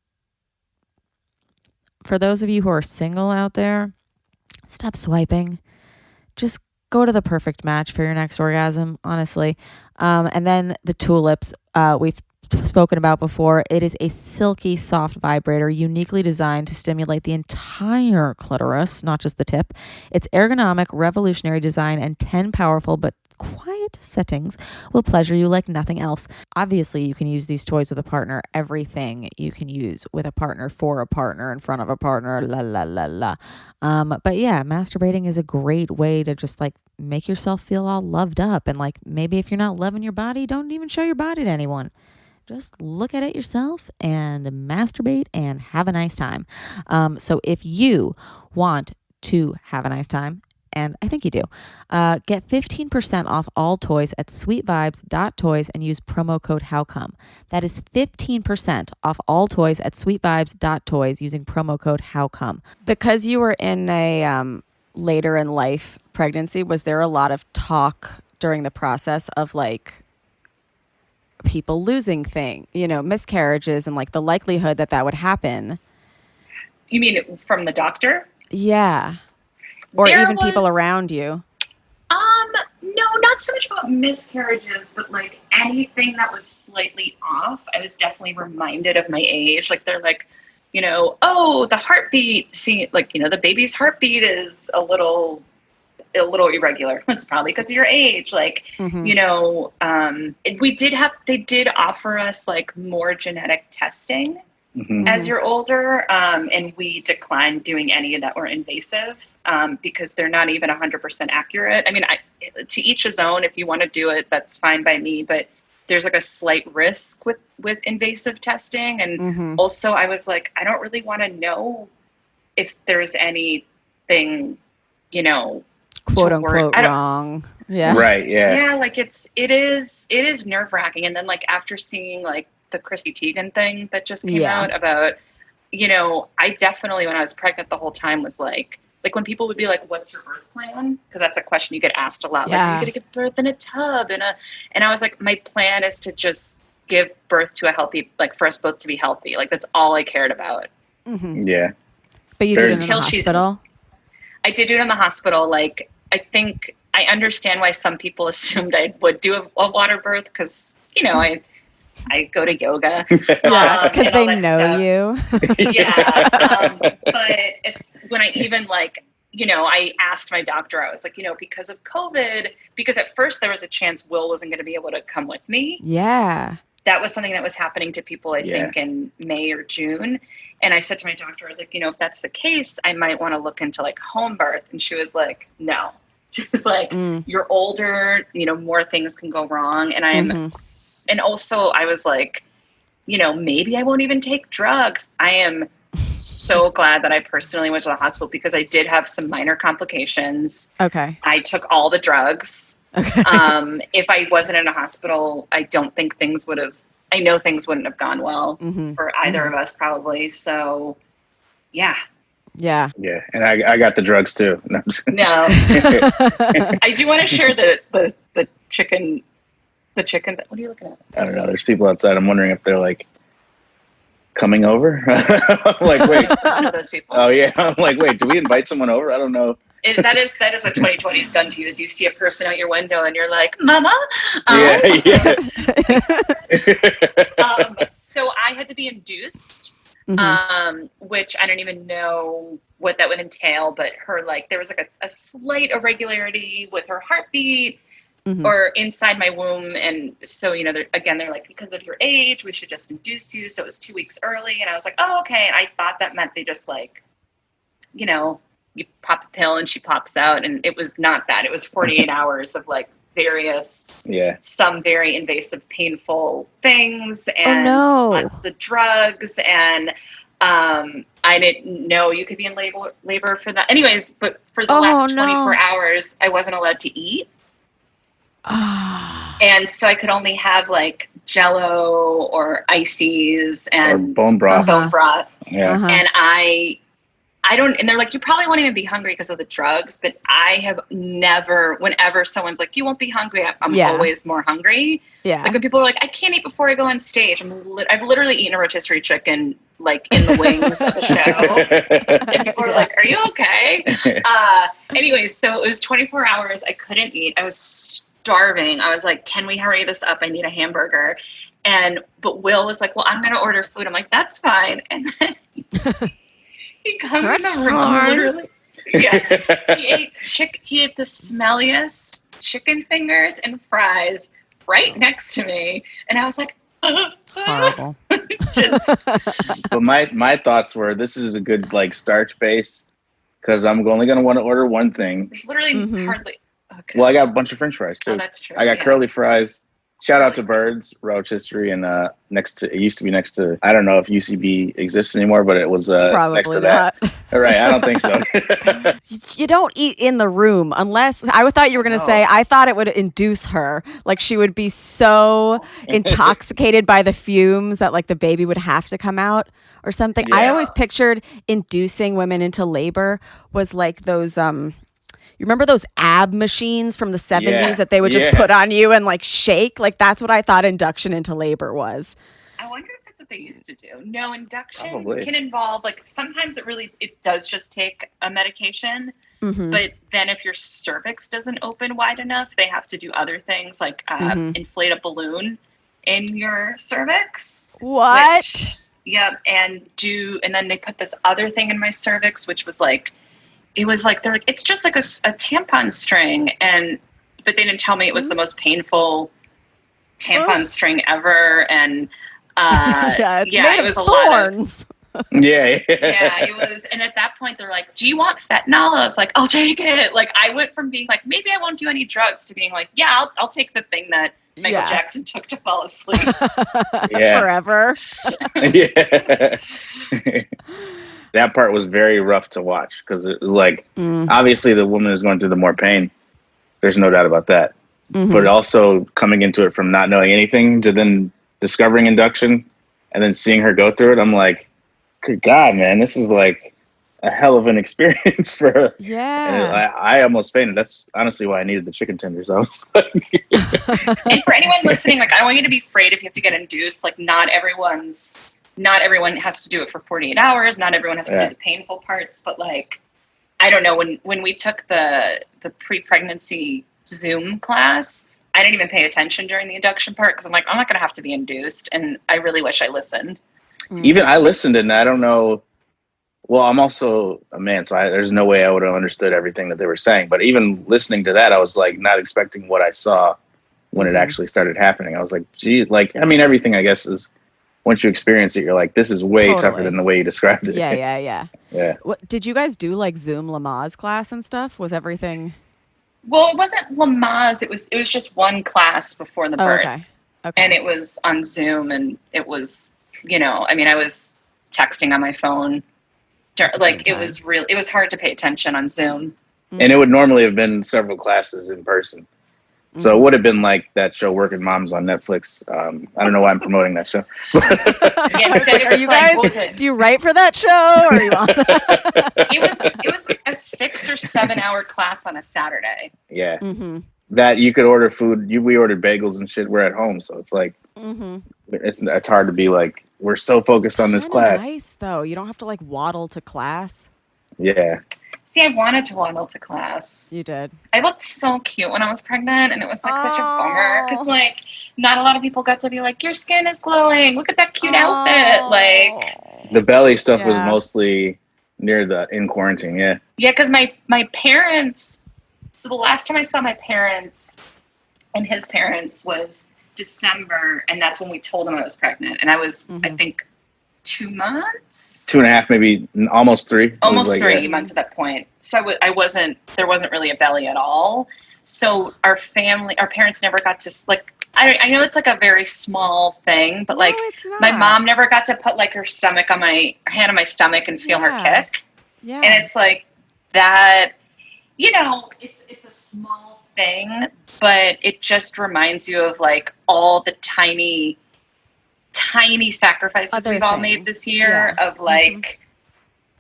for those of you who are single out there, stop swiping. Just go to the Perfect Match for your next orgasm, honestly. And then the Tulips, we've spoken about before. It is a silky, soft vibrator uniquely designed to stimulate the entire clitoris, not just the tip. Its ergonomic, revolutionary design and 10 powerful but quiet settings will pleasure you like nothing else. Obviously, you can use these toys with a partner. Everything you can use with a partner, for a partner, in front of a partner, la la la la. But yeah, masturbating is a great way to just make yourself feel all loved up. And maybe if you're not loving your body, don't even show your body to anyone. Just look at it yourself and masturbate and have a nice time. So if you want to have a nice time, and I think you do, get 15% off all toys at sweetvibes.toys and use promo code HOWCOME. That is 15% off all toys at sweetvibes.toys using promo code HOWCOME. Because you were in a later in life pregnancy, was there a lot of talk during the process of people losing miscarriages and the likelihood that would happen? You mean from the doctor? Yeah. Or even people around you? No, not so much about miscarriages, but anything that was slightly off, I was definitely reminded of my age. They're oh, the heartbeat, the baby's heartbeat is a little a little irregular. It's probably because of your age. Like, you know, they did offer us like more genetic testing as you're older. And we declined doing any that were invasive because they're not even 100% accurate. I mean, to each his own. If you want to do it, that's fine by me. But there's like a slight risk with invasive testing. And also I was like, I don't really want to know if there's anything, you know, quote unquote wrong. Yeah. Right. Yeah. Yeah. Like it is nerve wracking. And then like after seeing like the Chrissy Teigen thing that just came out about, you know, I definitely, when I was pregnant the whole time was like when people would be like, what's your birth plan? Because that's a question you get asked a lot. Like, are you going to give birth in a tub? And I was like, my plan is to just give birth to a healthy, like for us both to be healthy. Like that's all I cared about. Yeah. But you did it in the hospital? I did do it in the hospital. Like, I think I understand why some people assumed I would do a water birth because, you know, I go to yoga. Because they know stuff. You. But when I even like, you know, I asked my doctor, I was like, you know, because of COVID, because at first there was a chance Will wasn't going to be able to come with me. Yeah. That was something that was happening to people, I think, in May or June. And I said to my doctor, I was like, you know, if that's the case, I might want to look into like home birth. And she was like, no. She was like, you're older, you know, more things can go wrong. And and also I was like, you know, maybe I won't even take drugs. I am so glad that I personally went to the hospital because I did have some minor complications. Okay. I took all the drugs. Okay. If I wasn't in a hospital, I don't think things would have, I know things wouldn't have gone well for either of us probably. So yeah. Yeah. Yeah. And I got the drugs too. No. I do want to share the chicken, what are you looking at? I don't know. There's people outside. I'm wondering if they're like coming over. Like, wait. I know those people. Oh yeah. I'm like, wait, do we invite someone over? I don't know. That is what 2020 has done to you is you see a person out your window and you're like, Mama. Yeah. So I had to be induced, which I don't even know what that would entail, but her, like, there was like a slight irregularity with her heartbeat or inside my womb. And so, you know, they're like, because of your age, we should just induce you. So it was 2 weeks early. And I was like, oh, okay. And I thought that meant they just like, you know, you pop a pill and she pops out. And it was not that. It was 48 hours of like various, some very invasive, painful things and lots of drugs. And I didn't know you could be in labor for that. Anyways, but for the last 24 hours, I wasn't allowed to eat. And so I could only have like Jello or ices and or bone broth. And I don't, and they're like, you probably won't even be hungry because of the drugs, but I have never, whenever someone's like, you won't be hungry, I'm always more hungry. Yeah. Like when people are like, I can't eat before I go on stage. I've literally eaten a rotisserie chicken, like in the wings of a show. And people are like, are you okay? Anyways, so it was 24 hours. I couldn't eat. I was starving. I was like, can we hurry this up? I need a hamburger. But Will was like, well, I'm going to order food. I'm like, that's fine. And then he comes in the room, literally. Yeah. He ate the smelliest chicken fingers and fries right next to me. And I was like, horrible. But my thoughts were, this is a good like starch base because I'm only going to want to order one thing. There's literally hardly. Okay. Well, I got a bunch of French fries too. Oh, that's true. I got curly fries. Shout out to Birds Rotisserie, and it used to be next to, I don't know if UCB exists anymore, but it was probably next to not. That. Right, I don't think so. You don't eat in the room unless, I thought you were going to say, I thought it would induce her. Like she would be so intoxicated by the fumes that like the baby would have to come out or something. Yeah. I always pictured inducing women into labor was like those, you remember those ab machines from the 70s that they would just put on you and like shake? Like that's what I thought induction into labor was. I wonder if that's what they used to do. No, induction can involve like sometimes it does just take a medication. But then if your cervix doesn't open wide enough, they have to do other things like inflate a balloon in your cervix. What? And then they put this other thing in my cervix, which was like it was like, they're like, it's just like a tampon string. But they didn't tell me it was the most painful tampon string ever. And it's made it of was thorns. Yeah. yeah, it was. And at that point, they're like, do you want fentanyl? I was like, I'll take it. Like, I went from being like, maybe I won't do any drugs, to being like, yeah, I'll take the thing that Michael Jackson took to fall asleep. Yeah. Forever. Yeah. That part was very rough to watch, because it was like, obviously the woman is going through the more pain. There's no doubt about that. But also coming into it from not knowing anything to then discovering induction and then seeing her go through it, I'm like, good God, man, this is like a hell of an experience for her. Yeah. And I almost fainted. That's honestly why I needed the chicken tenders. I was like, And for anyone listening, like, I don't want you to be afraid if you have to get induced. Like, not everyone has to do it for 48 hours. Not everyone has to do the painful parts. But like, I don't know, when we took the pre-pregnancy Zoom class, I didn't even pay attention during the induction part, because I'm like, I'm not going to have to be induced. And I really wish I listened. even I listened, and I don't know. Well, I'm also a man, so there's no way I would have understood everything that they were saying. But even listening to that, I was like not expecting what I saw when it actually started happening. I was like, gee, like, I mean, everything, I guess, is once you experience it, you're like, this is way tougher than the way you described it. Yeah. Yeah. What, did you guys do like Zoom Lamaze class and stuff? Was everything? Well, it wasn't Lamaze. It was just one class before the birth. Okay. And it was on Zoom, and it was, I mean, I was texting on my phone. Like, it was hard to pay attention on Zoom. And it would normally have been several classes in person. So it would have been like that show Working Moms on Netflix. I don't know why I'm promoting that show. Are you guys, do you write for that show? Or are you on it was like a 6 or 7 hour class on a Saturday. Yeah. That you could order food. We ordered bagels and shit. We're at home. So it's like, it's hard to be like, we're so focused on this class. Nice though. You don't have to like waddle to class. Yeah. See, I wanted to waddle to class. You did. I looked so cute when I was pregnant, and it was like such a bummer, because like not a lot of people got to be like, your skin is glowing. Look at that cute outfit. Like, the belly stuff was mostly near in quarantine. Yeah. Yeah, because my parents. So the last time I saw my parents and his parents was December, and that's when we told him I was pregnant, and I was I think 2 months, 2.5, maybe almost 3. Almost like 3 months at that point. So there wasn't really a belly at all. So our parents never got to, like, I know it's like a very small thing, but like my mom never got to put like her hand on my stomach and feel her kick. Yeah. And it's like that, it's a small thing, but it just reminds you of like all the tiny sacrifices we've all made this year of like,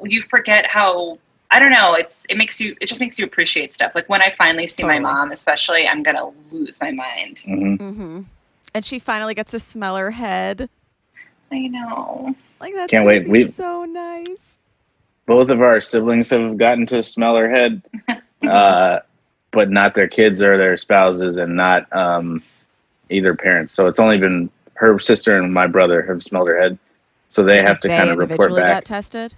you forget how, I don't know, it just makes you appreciate stuff. Like when I finally see my mom, especially, I'm going to lose my mind. And she finally gets to smell her head. I know. Like, that's Can't wait. So nice. Both of our siblings have gotten to smell her head, but not their kids or their spouses, and not either parents. So it's only been her sister and my brother have smelled her head, so they have to kind of report back. Got tested?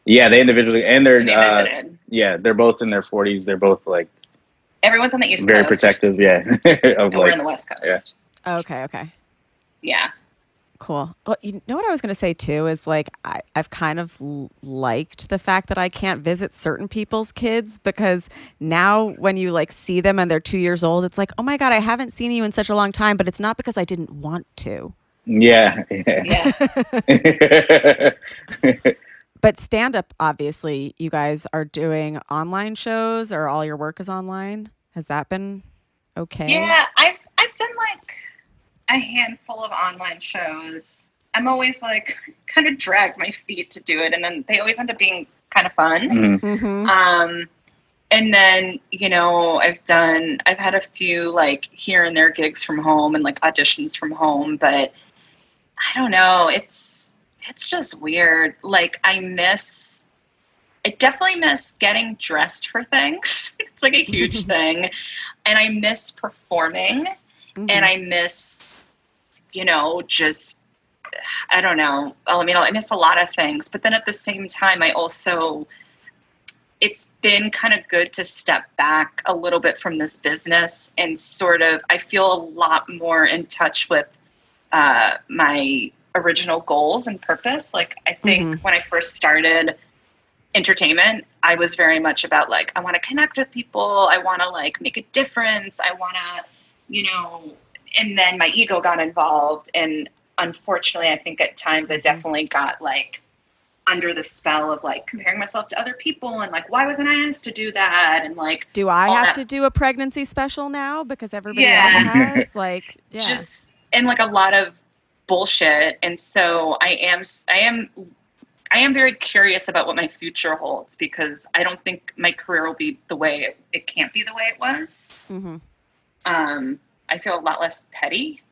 Yeah, they individually, and they're visited. They're both in their 40s. They're both like everyone's on the East Coast. Very protective, yeah. And we're on the West Coast. Yeah. Okay. Yeah. Cool. Well, you know what I was going to say too is like I've kind of liked the fact that I can't visit certain people's kids, because now when you like see them and they're 2 years old, it's like, oh my God, I haven't seen you in such a long time, but it's not because I didn't want to. Yeah. But stand up, obviously, you guys are doing online shows, or all your work is online. Has that been okay? Yeah, I've done like a handful of online shows. I'm always like kind of drag my feet to do it, and then they always end up being kind of fun. And then I've had a few like here and there gigs from home and like auditions from home, but I don't know, it's just weird. Like I definitely miss getting dressed for things. It's like a huge thing, and I miss performing, and I miss just, I don't know. I miss a lot of things. But then at the same time, I also, it's been kind of good to step back a little bit from this business and sort of, I feel a lot more in touch with my original goals and purpose. Like, I think when I first started entertainment, I was very much about like, I want to connect with people. I want to like make a difference. I want to, and then my ego got involved. And unfortunately, I think at times I definitely got like under the spell of like comparing myself to other people and like, why wasn't I asked to do that? And like, do I have to do a pregnancy special now because everybody else has? Like, just, and like a lot of bullshit. And so I am very curious about what my future holds, because I don't think my career will be the way it can't be the way it was. I feel a lot less petty,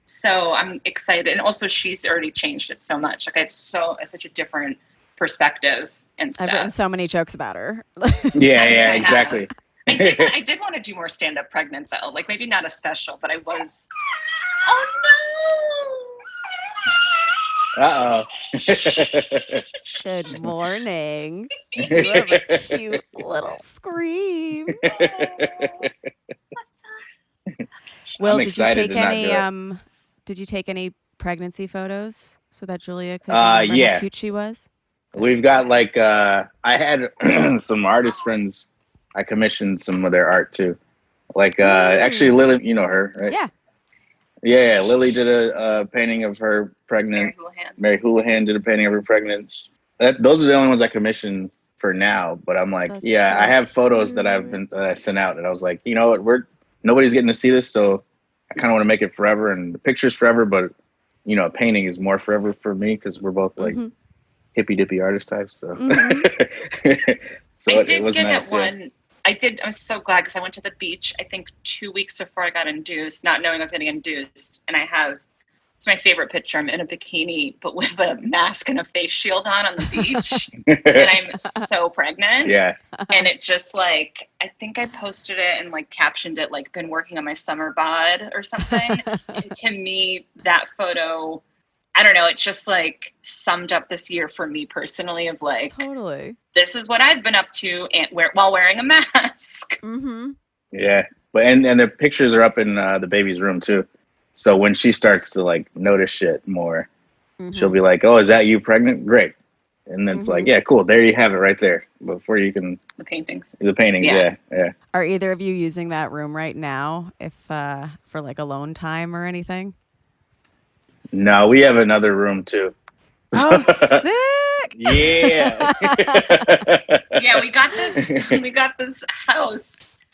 so I'm excited. And also she's already changed it so much. Like I have such a different perspective and stuff. I've written so many jokes about her. Yeah, exactly. I did want to do more stand-up pregnant though. Like maybe not a special, but I was. Oh no! Uh-oh. Good morning. You have a cute little scream. Will, did you take any pregnancy photos so that Giulia could remember how cute she was? We've got like I had some artist friends. I commissioned some of their art too. Like actually Lily, you know her, right? Yeah. Yeah, Lily did a painting of her pregnant. Mary Houlihan did a painting of her pregnant. Those are the only ones I commissioned for now. But I'm like, I have photos that I sent out, and I was like, you know what, nobody's getting to see this, so I kind of want to make it forever, and the picture's forever, but a painting is more forever for me because we're both like hippy dippy artist types. So, so I did it was get nice. That one. I was so glad because I went to the beach, I think 2 weeks before I got induced, not knowing I was getting induced. And it's my favorite picture. I'm in a bikini, but with a mask and a face shield on the beach. And I'm so pregnant. Yeah. And it just like, I think I posted it and like captioned it, like been working on my summer bod or something. And to me, that photo, I don't know, it just like summed up this year for me personally of like, totally. This is what I've been up to while wearing a mask. Yeah, but and the pictures are up in the baby's room too. So when she starts to like notice shit more, she'll be like, "Oh, is that you pregnant? Great." And then it's like, "Yeah, cool. There you have it right there." Before you can the paintings, yeah. Are either of you using that room right now, if for like alone time or anything? No, we have another room too. Oh, sick! Yeah. Yeah, we got this house.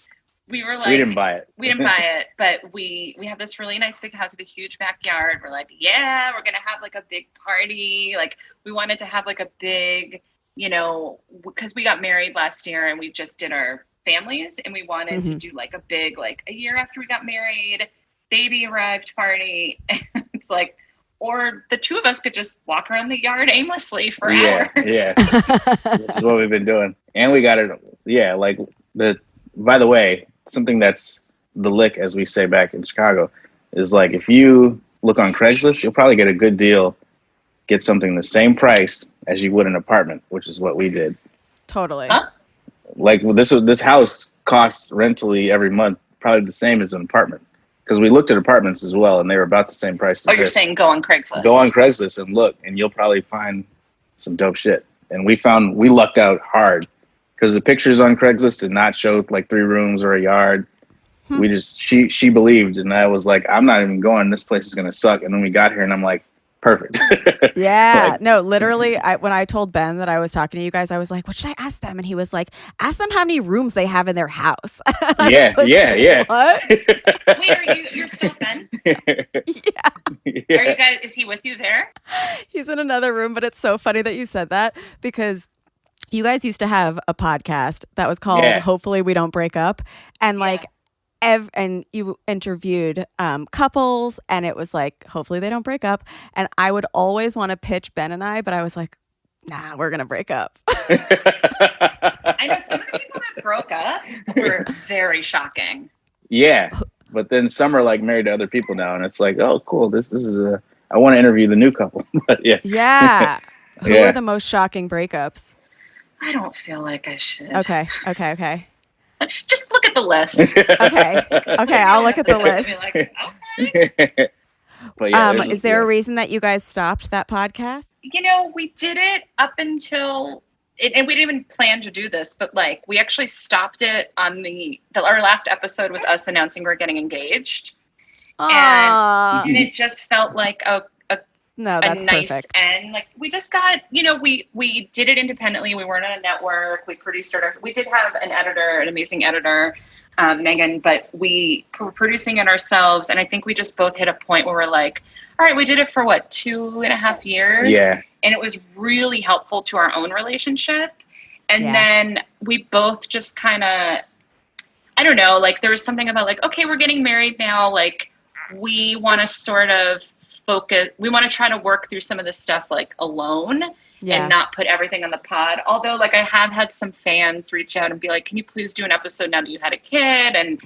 We were like, we didn't buy it, but we have this really nice big house with a huge backyard. We're like, yeah, we're gonna have like a big party. Like we wanted to have like a big, because we got married last year and we just did our families, and we wanted to do like a big, like a year after we got married, baby arrived party. It's like, or the two of us could just walk around the yard aimlessly for hours. Yeah. This is what we've been doing. And we got it. Yeah. Like by the way, something that's the lick, as we say back in Chicago, is like, if you look on Craigslist, you'll probably get a good deal, get something the same price as you would an apartment, which is what we did. Totally. Huh? Like this house costs rentally every month, probably the same as an apartment. Because we looked at apartments as well, and they were about the same price. Oh, you're saying go on Craigslist? Go on Craigslist and look, and you'll probably find some dope shit. And we lucked out hard because the pictures on Craigslist did not show like 3 rooms or a yard. We just she believed, and I was like, I'm not even going. This place is gonna suck. And then we got here, and I'm like, perfect. Yeah. No, literally, when I told Ben that I was talking to you guys, I was like, what should I ask them? And he was like, ask them how many rooms they have in their house. Yeah. What? Wait, you're still Ben? Yeah. Are you guys, is he with you there? He's in another room, but it's so funny that you said that because you guys used to have a podcast that was called Hopefully We Don't Break Up. And like, and you interviewed couples, and it was like, hopefully they don't break up. And I would always want to pitch Ben and I, but I was like, nah, we're going to break up. I know some of the people that broke up were very shocking. Yeah. But then some are like married to other people now, and it's like, oh, cool. This is I want to interview the new couple. But yeah. Yeah. Who are the most shocking breakups? I don't feel like I should. Okay. Just look at the list. Okay. I'll look at the list. Like, okay. But yeah, Is there a reason that you guys stopped that podcast? We did it up until, and we didn't even plan to do this, but like we actually stopped it on our last episode was us announcing we're getting engaged. And it just felt like a nice perfect. end. Like we just got, we did it independently. We weren't on a network. We produced we did have an editor, an amazing editor, Megan, but we were producing it ourselves. And I think we just both hit a point where we're like, all right, we did it for 2.5 years. Yeah. And it was really helpful to our own relationship. And then we both just kind of, I don't know, like there was something about like, okay, we're getting married now. Like we want to sort of focus, we want to try to work through some of this stuff like alone and not put everything on the pod. Although like I have had some fans reach out and be like, can you please do an episode now that you had a kid? And,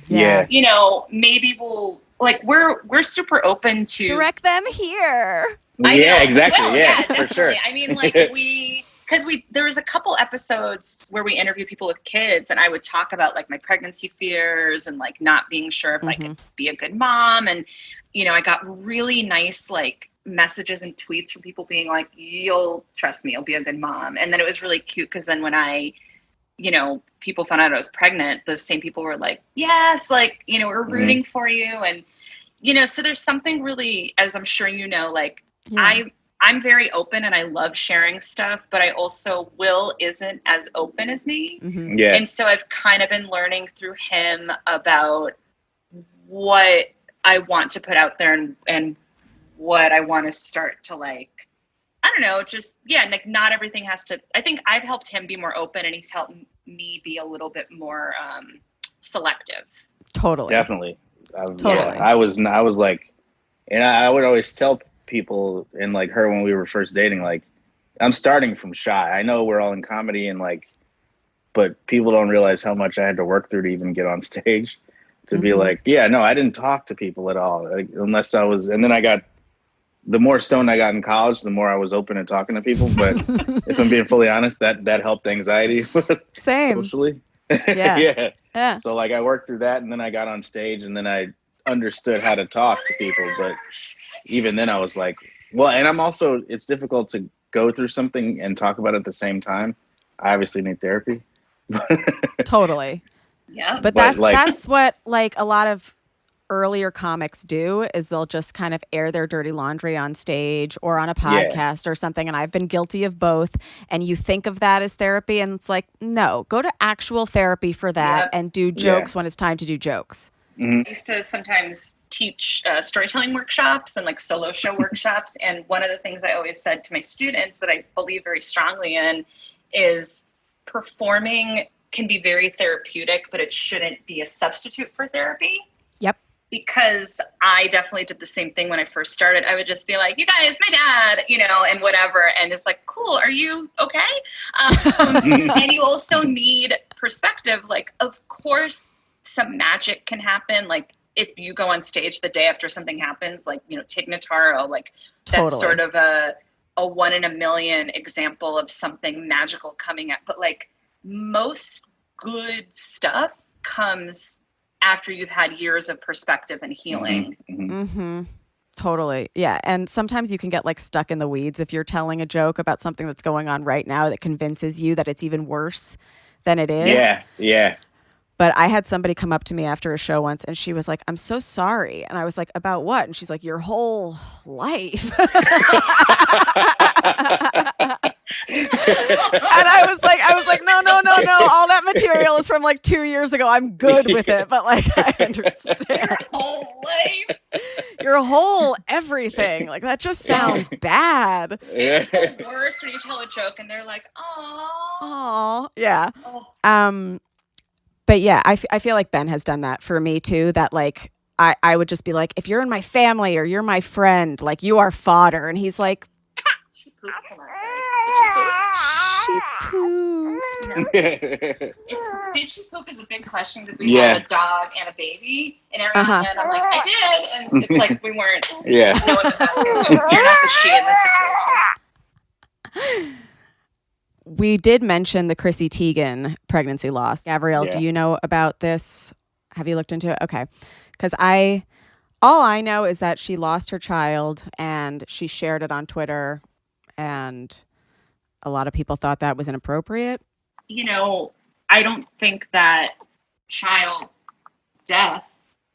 maybe we'll, like, we're super open to direct them here. Exactly. Well, yeah, definitely. for sure. I mean, like because there was a couple episodes where we interview people with kids and I would talk about like my pregnancy fears and like not being sure if I could be a good mom. And, I got really nice like messages and tweets from people being like, you'll trust me, you'll be a good mom. And then it was really cute because then when I, people found out I was pregnant, those same people were like, yes, like, we're rooting for you. And, so there's something really, as I'm sure like I'm very open and I love sharing stuff, but I also Will isn't as open as me. Mm-hmm. Yeah. And so I've kind of been learning through him about what I want to put out there and what I want to start to like, I don't know, just, like not everything has to, I think I've helped him be more open and he's helped me be a little bit more selective. Totally. Definitely. Totally. Yeah, I was like, and I would always tell people and like her when we were first dating, like I'm starting from shy. I know we're all in comedy and like, but people don't realize how much I had to work through to even get on stage to be like, I didn't talk to people at all, like, unless I was, and then the more stoned I got in college, the more I was open to talking to people. But if I'm being fully honest, that helped anxiety Same. socially. Yeah. So like I worked through that and then I got on stage and then I understood how to talk to people. But even then I was like, well, and I'm also, it's difficult to go through something and talk about it at the same time. I obviously need therapy. Totally. Yeah. But that's what like a lot of earlier comics do is they'll just kind of air their dirty laundry on stage or on a podcast or something. And I've been guilty of both. And you think of that as therapy and it's like, no, go to actual therapy for that and do jokes when it's time to do jokes. I used to sometimes teach storytelling workshops and like solo show workshops. And one of the things I always said to my students that I believe very strongly in is performing can be very therapeutic, but it shouldn't be a substitute for therapy. Yep. Because I definitely did the same thing when I first started. I would just be like, you guys, my dad, and whatever. And it's like, cool, are you okay? And you also need perspective. Like, of course, some magic can happen. Like, if you go on stage the day after something happens, like, Tig Notaro, like, that's sort of a 1 in a million example of something magical coming up. But, like, most good stuff comes after you've had years of perspective and healing. Totally. Yeah. And sometimes you can get like stuck in the weeds if you're telling a joke about something that's going on right now that convinces you that it's even worse than it is. Yeah. But I had somebody come up to me after a show once and she was like, I'm so sorry. And I was like, about what? And she's like, your whole life. And I was like, no. All that material is from like 2 years ago. I'm good with it. But like, I understand. Your whole life. Your whole everything. Like, that just sounds bad. It's the worst when you tell a joke and they're like, oh, yeah. But yeah, I feel like Ben has done that for me too. That like, I would just be like, if you're in my family or you're my friend, like you are fodder. And he's like, she pooped tonight. she pooped. Did she poop is a big question because we have a dog and a baby. And every now and then I'm like, I did. And it's like, we weren't. Yeah. No one was asking. You're not the she in this situation. we did mention the Chrissy Teigen pregnancy loss. Gabrielle, do you know about this? Have you looked into it? Okay. Because all I know is that she lost her child and she shared it on Twitter, and a lot of people thought that was inappropriate. You know, I don't think that child death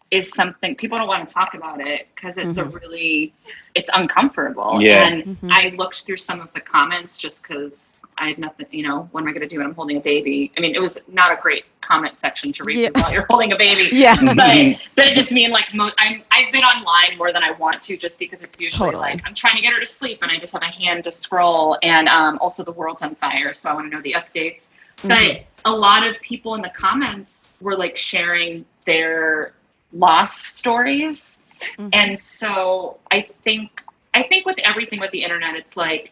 is something people don't want to talk about it because it's it's uncomfortable. Yeah. And I looked through some of the comments just because I had nothing, you know, what am I going to do when I'm holding a baby? I mean, it was not a great comment section to read through while you're holding a baby. But it just mean like I've been online more than I want to just because it's usually like I'm trying to get her to sleep and I just have a hand to scroll, and also the world's on fire, so I want to know the updates. But a lot of people in the comments were like sharing their loss stories. And so I think with everything with the internet, it's like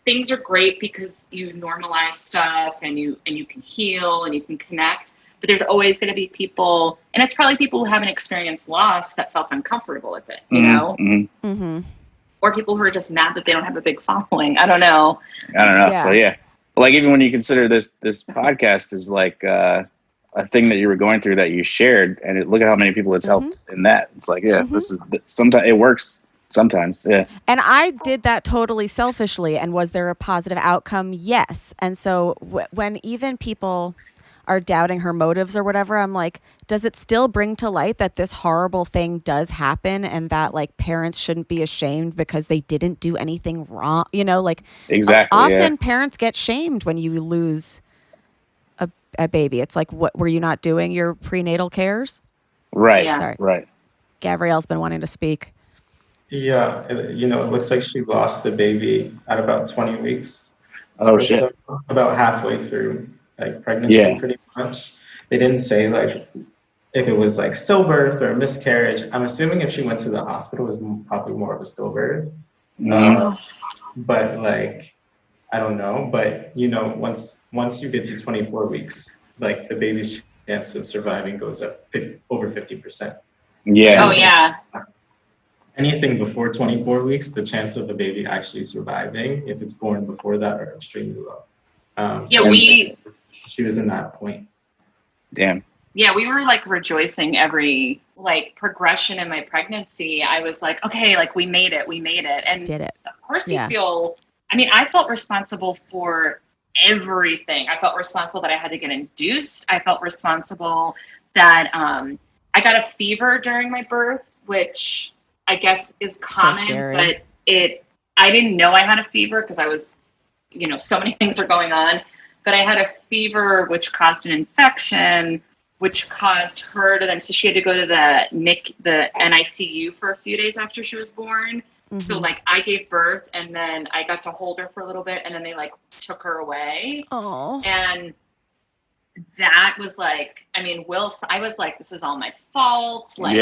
things are great because you normalize stuff and you can heal and you can connect, but there's always going to be people, and it's probably people who haven't experienced loss that felt uncomfortable with it, you know? Or people who are just mad that they don't have a big following. I don't know. But like even when you consider this podcast is like a thing that you were going through that you shared, and look at how many people it's helped in that. It's like, this is sometimes it works. Sometimes, yeah. And I did that totally selfishly. And was there a positive outcome? Yes. And so when even people are doubting her motives or whatever, I'm like, does it still bring to light that this horrible thing does happen and that like parents shouldn't be ashamed because they didn't do anything wrong? You know, like often parents get shamed when you lose a baby. It's like, what, were you not doing your prenatal cares? Right. Yeah. Sorry. Right. Gabrielle's been wanting to speak. Yeah, it looks like she lost the baby at about 20 weeks. Oh, shit. So about halfway through like pregnancy, pretty much. They didn't say like if it was like stillbirth or miscarriage. I'm assuming if she went to the hospital, it was probably more of a stillbirth. But like, I don't know. But once you get to 24 weeks, like the baby's chance of surviving goes up over 50%. Yeah. Oh yeah. Anything before 24 weeks, the chance of the baby actually surviving, if it's born before that, are extremely low. She was in that point. Damn. Yeah, we were like rejoicing every like progression in my pregnancy. I was like, okay, like we made it. And did it. Of course you feel, I felt responsible for everything. I felt responsible that I had to get induced. I felt responsible that I got a fever during my birth, which I guess is common, but I didn't know I had a fever because I was, so many things are going on, but I had a fever, which caused an infection, which caused her to so she had to go to the NICU for a few days after she was born. So like I gave birth and then I got to hold her for a little bit and then they like took her away. Oh. And that was like, I was like, this is all my fault. Like,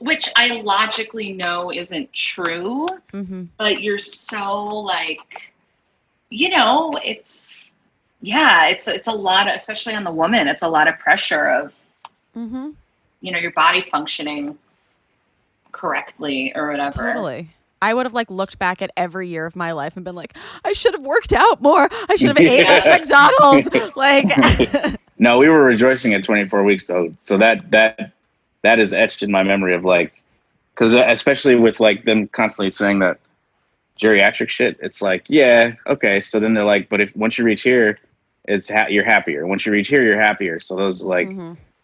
which I logically know isn't true, but you're so like, it's a lot of, especially on the woman, it's a lot of pressure of, your body functioning correctly or whatever. Totally. I would have like looked back at every year of my life and been like, I should have worked out more. I should have ate less McDonald's. Like, no, we were rejoicing at 24 weeks though. So that is etched in my memory of like, because especially with like them constantly saying that geriatric shit, it's like, yeah, okay. So then they're like, but if once you reach here, you're happier. Once you reach here, you're happier. So those like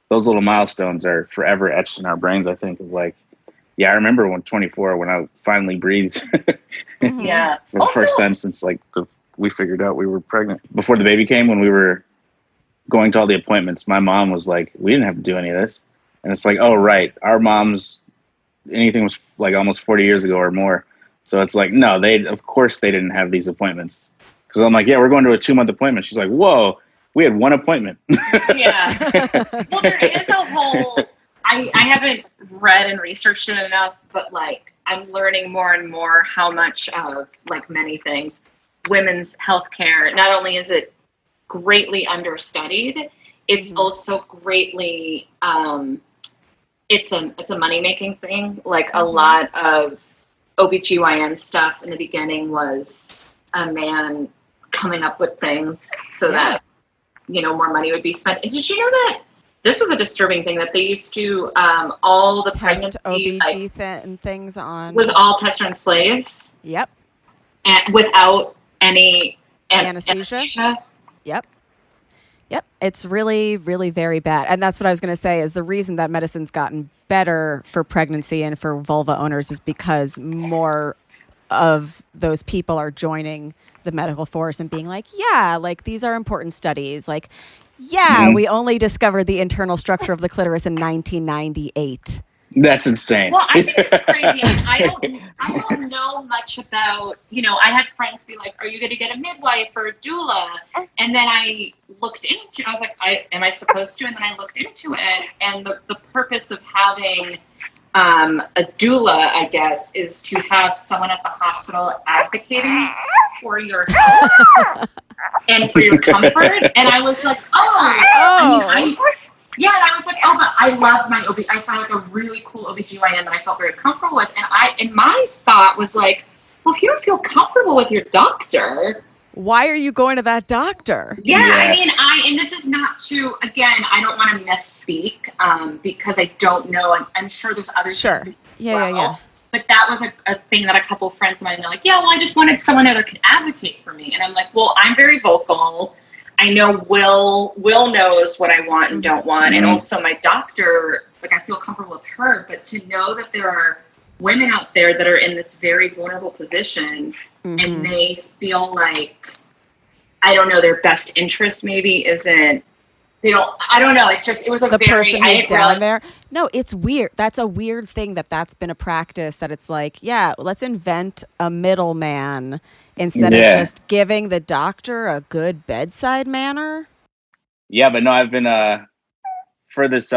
those little milestones are forever etched in our brains. I think of like, yeah, I remember when 24 when I finally breathed. Yeah, for the first time since like we figured out we were pregnant. Before the baby came, when we were going to all the appointments, my mom was like, we didn't have to do any of this. And it's like, oh, right. Our moms, anything was like almost 40 years ago or more. So it's like, no, of course they didn't have these appointments. Because I'm like, yeah, we're going to a 2-month appointment. She's like, whoa, we had one appointment. Yeah. Well, there is a whole, I haven't read and researched it enough, but like I'm learning more and more how much of like many things, women's healthcare, not only is it greatly understudied, it's also greatly, it's a money-making thing. Like a lot of OBGYN stuff in the beginning was a man coming up with things so that, you know, more money would be spent. And did you know that this was a disturbing thing that they used to, all the Test pregnancy OBG and things on. was all tested on slaves. Yep. And without any anesthesia. Yep. It's really, really very bad. And that's what I was going to say is the reason that medicine's gotten better for pregnancy and for vulva owners is because more of those people are joining the medical force and being like, yeah, like these are important studies. Like, yeah, we only discovered the internal structure of the clitoris in 1998. That's insane. Well, I think it's crazy. I mean, I don't know much about, you know, I had friends be like, are you going to get a midwife or a doula? And then I looked into, I was like, am I supposed to? And then I looked into it. And the purpose of having a doula, I guess, is to have someone at the hospital advocating for your health and for your comfort. And I was like, yeah, and I was like, but I love my OB. I found like a really cool OBGYN that I felt very comfortable with. And my thought was like, well, if you don't feel comfortable with your doctor, why are you going to that doctor? Yeah. I mean, and this is not to, again, I don't want to misspeak because I don't know. I'm sure there's other things. Yeah. But that was a thing that a couple of friends of mine were like, yeah, well, I just wanted someone there that could advocate for me. And I'm like, well, I'm very vocal. I know Will knows what I want and don't want. And also my doctor, like I feel comfortable with her, but to know that there are women out there that are in this very vulnerable position and they feel like, I don't know, their best interest maybe isn't, I don't know. It's just, it was a very, person who's down there. No, it's weird. That's a weird thing that's been a practice that it's like, yeah, let's invent a middleman instead of just giving the doctor a good bedside manner. Yeah, but no, I've been, for this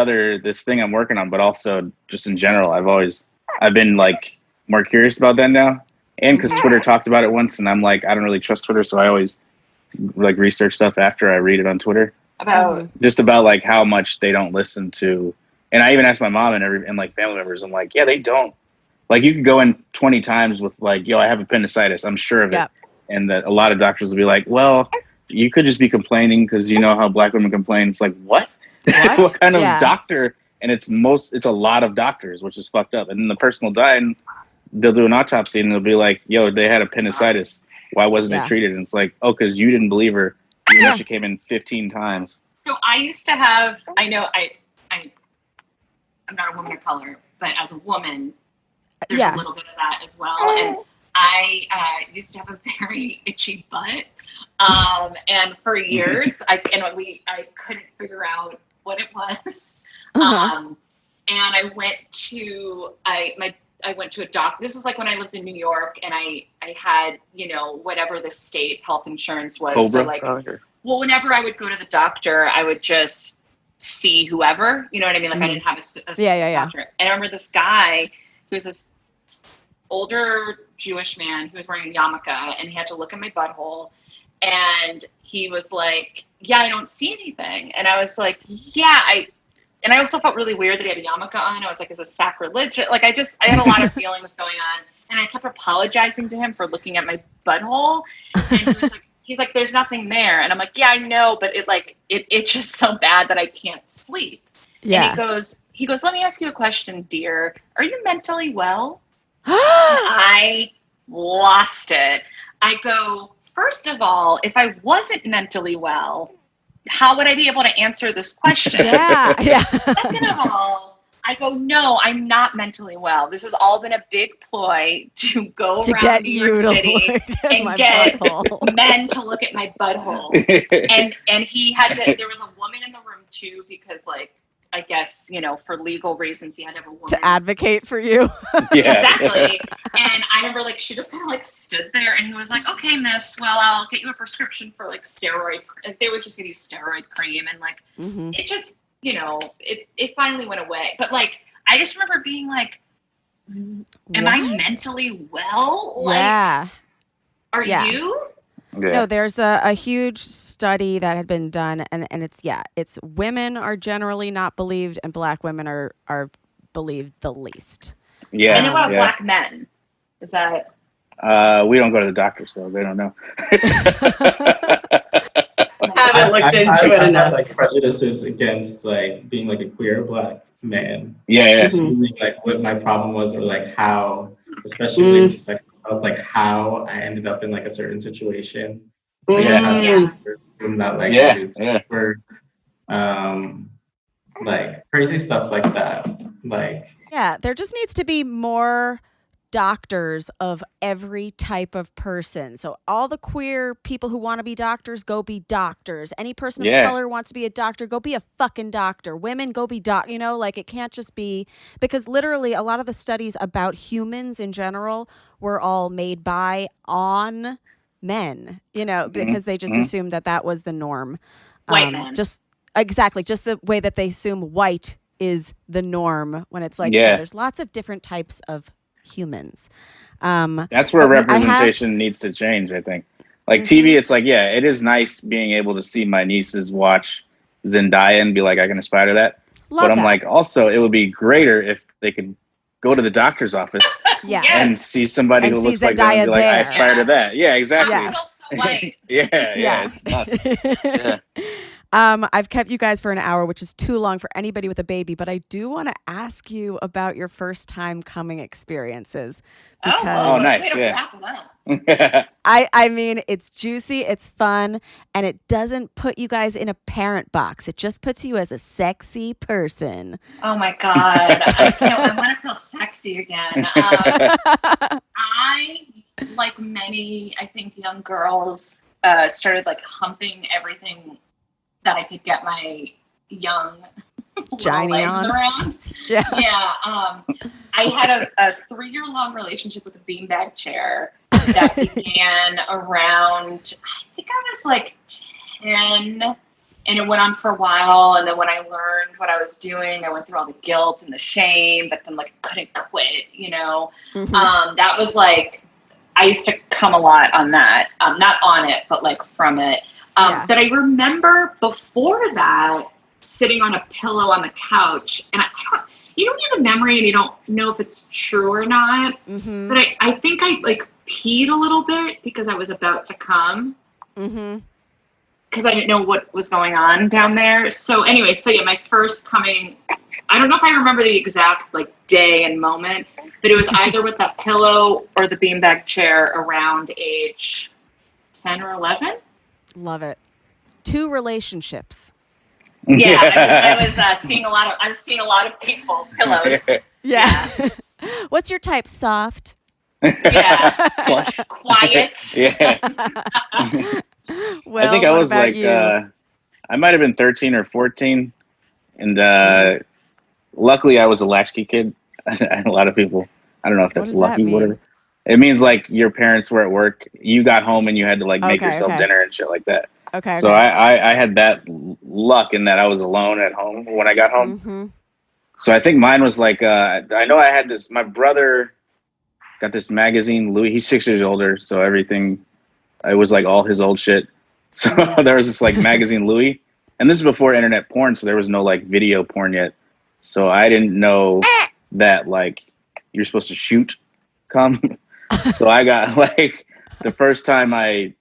thing I'm working on, but also just in general, I've been like more curious about that now. And because Twitter talked about it once and I'm like, I don't really trust Twitter. So I always like research stuff after I read it on Twitter. About like how much they don't listen to, and I even asked my mom and like family members. I'm like, yeah, they don't. Like you could go in 20 times with like, yo, I have appendicitis. I'm sure of it, and that a lot of doctors will be like, well, you could just be complaining because you know how Black women complain. It's like what what kind of doctor? And it's a lot of doctors, which is fucked up. And then the person will die, and they'll do an autopsy, and they'll be like, yo, they had appendicitis. Why wasn't it treated? And it's like, oh, because you didn't believe her. Even though she came in 15 times. So I used to have, I'm not a woman of color, but as a woman, there's a little bit of that as well. And I used to have a very itchy butt. And for years, I couldn't figure out what it was. And I went to a doctor. This was like when I lived in New York, and I had, you know, whatever the state health insurance was. Cobra? So like, well, whenever I would go to the doctor, I would just see whoever, you know what I mean? Like I didn't have a doctor. And I remember this guy who was this older Jewish man who was wearing a yarmulke, and he had to look at my butthole, and he was like, yeah, I don't see anything. And I was like, and I also felt really weird that he had a yarmulke on. I was like, is this sacrilegious? Like, I had a lot of feelings going on. And I kept apologizing to him for looking at my butthole. And he's like, there's nothing there. And I'm like, yeah, I know. But it's just so bad that I can't sleep. Yeah. And he goes, let me ask you a question, dear. Are you mentally well? I lost it. I go, first of all, if I wasn't mentally well, how would I be able to answer this question? Second of all, I go, no, I'm not mentally well. This has all been a big ploy to go around New York City and get men to look at my butthole. And he had to, there was a woman in the room too, because like, I guess, you know, for legal reasons, he had to have a woman to advocate for you. Exactly. And I remember like, she just kind of like stood there, and he was like, okay, miss, well, I'll get you a prescription for like steroid. They was just going to use steroid cream. And like, it just, you know, it finally went away. But like, I just remember being like, am I mentally well? Like, are you? Yeah. No, there's a huge study that had been done, and it's women are generally not believed, and Black women are believed the least. Yeah. And what about Black men? Is that? We don't go to the doctor, so they don't know. Haven't looked into it I enough. had like prejudices against like being like a queer Black man. Yeah. Assuming like what my problem was, or like how, especially related to sex, I was like how I ended up in like a certain situation. Like, I had assumed that like dudes were like crazy stuff like that. Like there just needs to be more doctors of every type of person. So all the queer people who want to be doctors, go be doctors. Any person of color wants to be a doctor, go be a fucking doctor. Women, go be like it can't just be, because literally a lot of the studies about humans in general were all made on men, because they just assumed that was the norm. White men. Just the way that they assume white is the norm, when it's like, there's lots of different types of humans. That's where representation needs to change, I think. Like TV, it's like, it is nice being able to see my nieces watch Zendaya and be like, I can aspire to that. But I'm like, also, it would be greater if they could go to the doctor's office and see somebody who looks like them and be like, I aspire to that. Yeah, exactly. It's nuts. I've kept you guys for an hour, which is too long for anybody with a baby, but I do want to ask you about your first time coming experiences. Because nice. I mean, it's juicy, it's fun, and it doesn't put you guys in a parent box. It just puts you as a sexy person. Oh my God. I want to feel sexy again. I, like many, I think, young girls, started like humping everything that I could get my young Johnny legs on around. I had a 3-year-long relationship with a beanbag chair that began around, I think I was like 10, and it went on for a while. And then when I learned what I was doing, I went through all the guilt and the shame, but then like couldn't quit, that was like, I used to come a lot on that, not on it, but like from it. But I remember before that sitting on a pillow on the couch, and you don't have a memory and you don't know if it's true or not, but I think I like peed a little bit because I was about to come, because I didn't know what was going on down there. So anyway, my first coming, I don't know if I remember the exact like day and moment, but it was either with that pillow or the beanbag chair around age 10 or 11. Love it. 2 relationships. I was seeing a lot of people pillows. Yeah. What's your type? Soft. Yeah. Quiet. Yeah. Well, I think I was like, I might have been 13 or 14, and luckily I was a latchkey kid. A lot of people, I don't know if that's lucky, whatever. It means like your parents were at work, you got home and you had to like make yourself dinner and shit like that. So I had that luck in that I was alone at home when I got home. So I think mine was like, I know I had this, my brother got this magazine, Louis, he's 6 years older. So everything, it was like all his old shit. So there was this like magazine, Louis, and this is before internet porn. So there was no like video porn yet. So I didn't know that like you're supposed to shoot cum. So I got like the first time I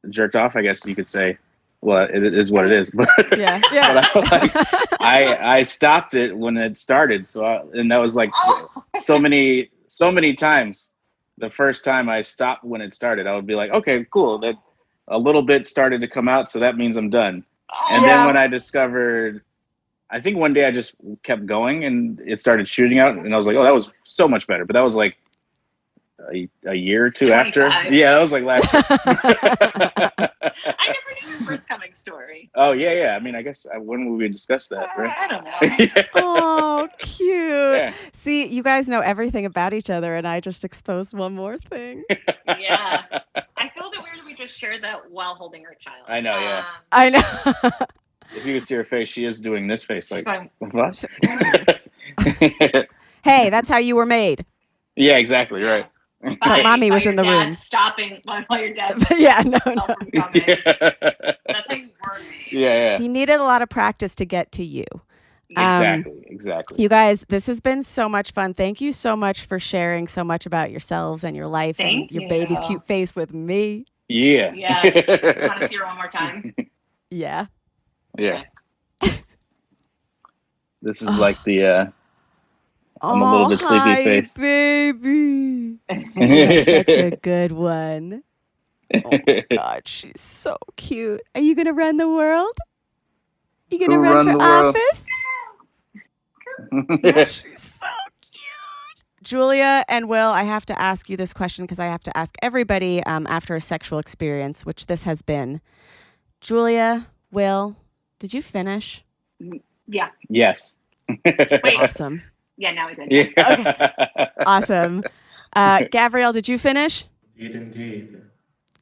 jerked off, I guess you could say. Well, it is what it is. But but I stopped it when it started. So and that was like so many times. The first time I stopped when it started, I would be like, okay, cool. That a little bit started to come out, so that means I'm done. And then when I discovered, I think one day I just kept going and it started shooting out, and I was like, oh, that was so much better. But that was like a year or two 25. After. Yeah, that was like last year. I never knew your first coming story. Oh, yeah. I mean, I guess when will we discuss that, right? I don't know. Oh, cute. Yeah. See, you guys know everything about each other, and I just exposed one more thing. Yeah. I feel that we just shared that while holding her child. I know, yeah. I know. If you could see her face, she is doing this face. Like, what? Hey, that's how you were made. Yeah, exactly, right. Mommy was in the room. Stopping while your dad. No. That's how you were made. Yeah. He needed a lot of practice to get to you. Exactly. You guys, this has been so much fun. Thank you so much for sharing so much about yourselves and your life and your baby's cute face with me. Yeah. Yes. Want to see her one more time? Yeah. Yeah. This is like the I'm a little bit sleepy face. Baby. You're such a good one. Oh my God, she's so cute. Are you gonna run the world? You gonna run for office? Yeah. She's so cute. Julia and Will, I have to ask you this question because I have to ask everybody after a sexual experience, which this has been. Julia, Will, did you finish? Yeah. Yes. Wait. Awesome. Yeah, now I did. Yeah. Okay. Awesome. Gabrielle, did you finish? Indeed.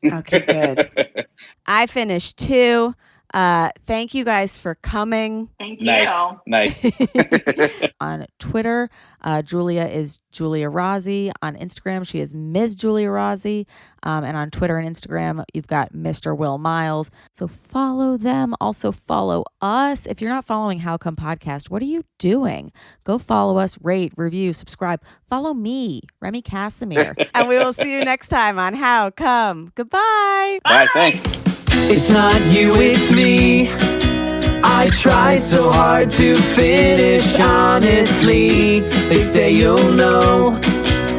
Okay, good. I finished too. Thank you guys for coming. Thank you. Nice. On Twitter, Giulia is Giulia Rozzi. On Instagram, she is Ms. Giulia Rozzi. And on Twitter and Instagram, you've got Mr. Will Miles. So follow them. Also follow us. If you're not following How Come Podcast, what are you doing? Go follow us, rate, review, subscribe. Follow me, Remy Casimir. And we will see you next time on How Come. Goodbye. Bye. Thanks. It's not you, it's me. I try so hard to finish honestly. They say you'll know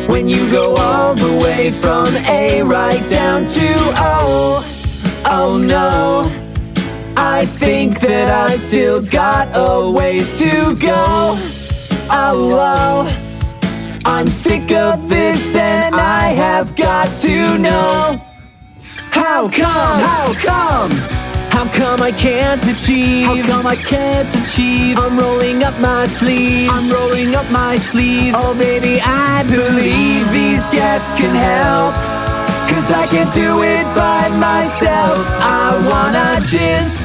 when you go all the way from A right down to O. Oh no, I think that I still got a ways to go. Oh, I'm sick of this and I have got to know. How come I can't achieve? How come I can't achieve? I'm rolling up my sleeves. Oh baby, I believe these guests can help. 'Cause I can't do it by myself. I wanna jizz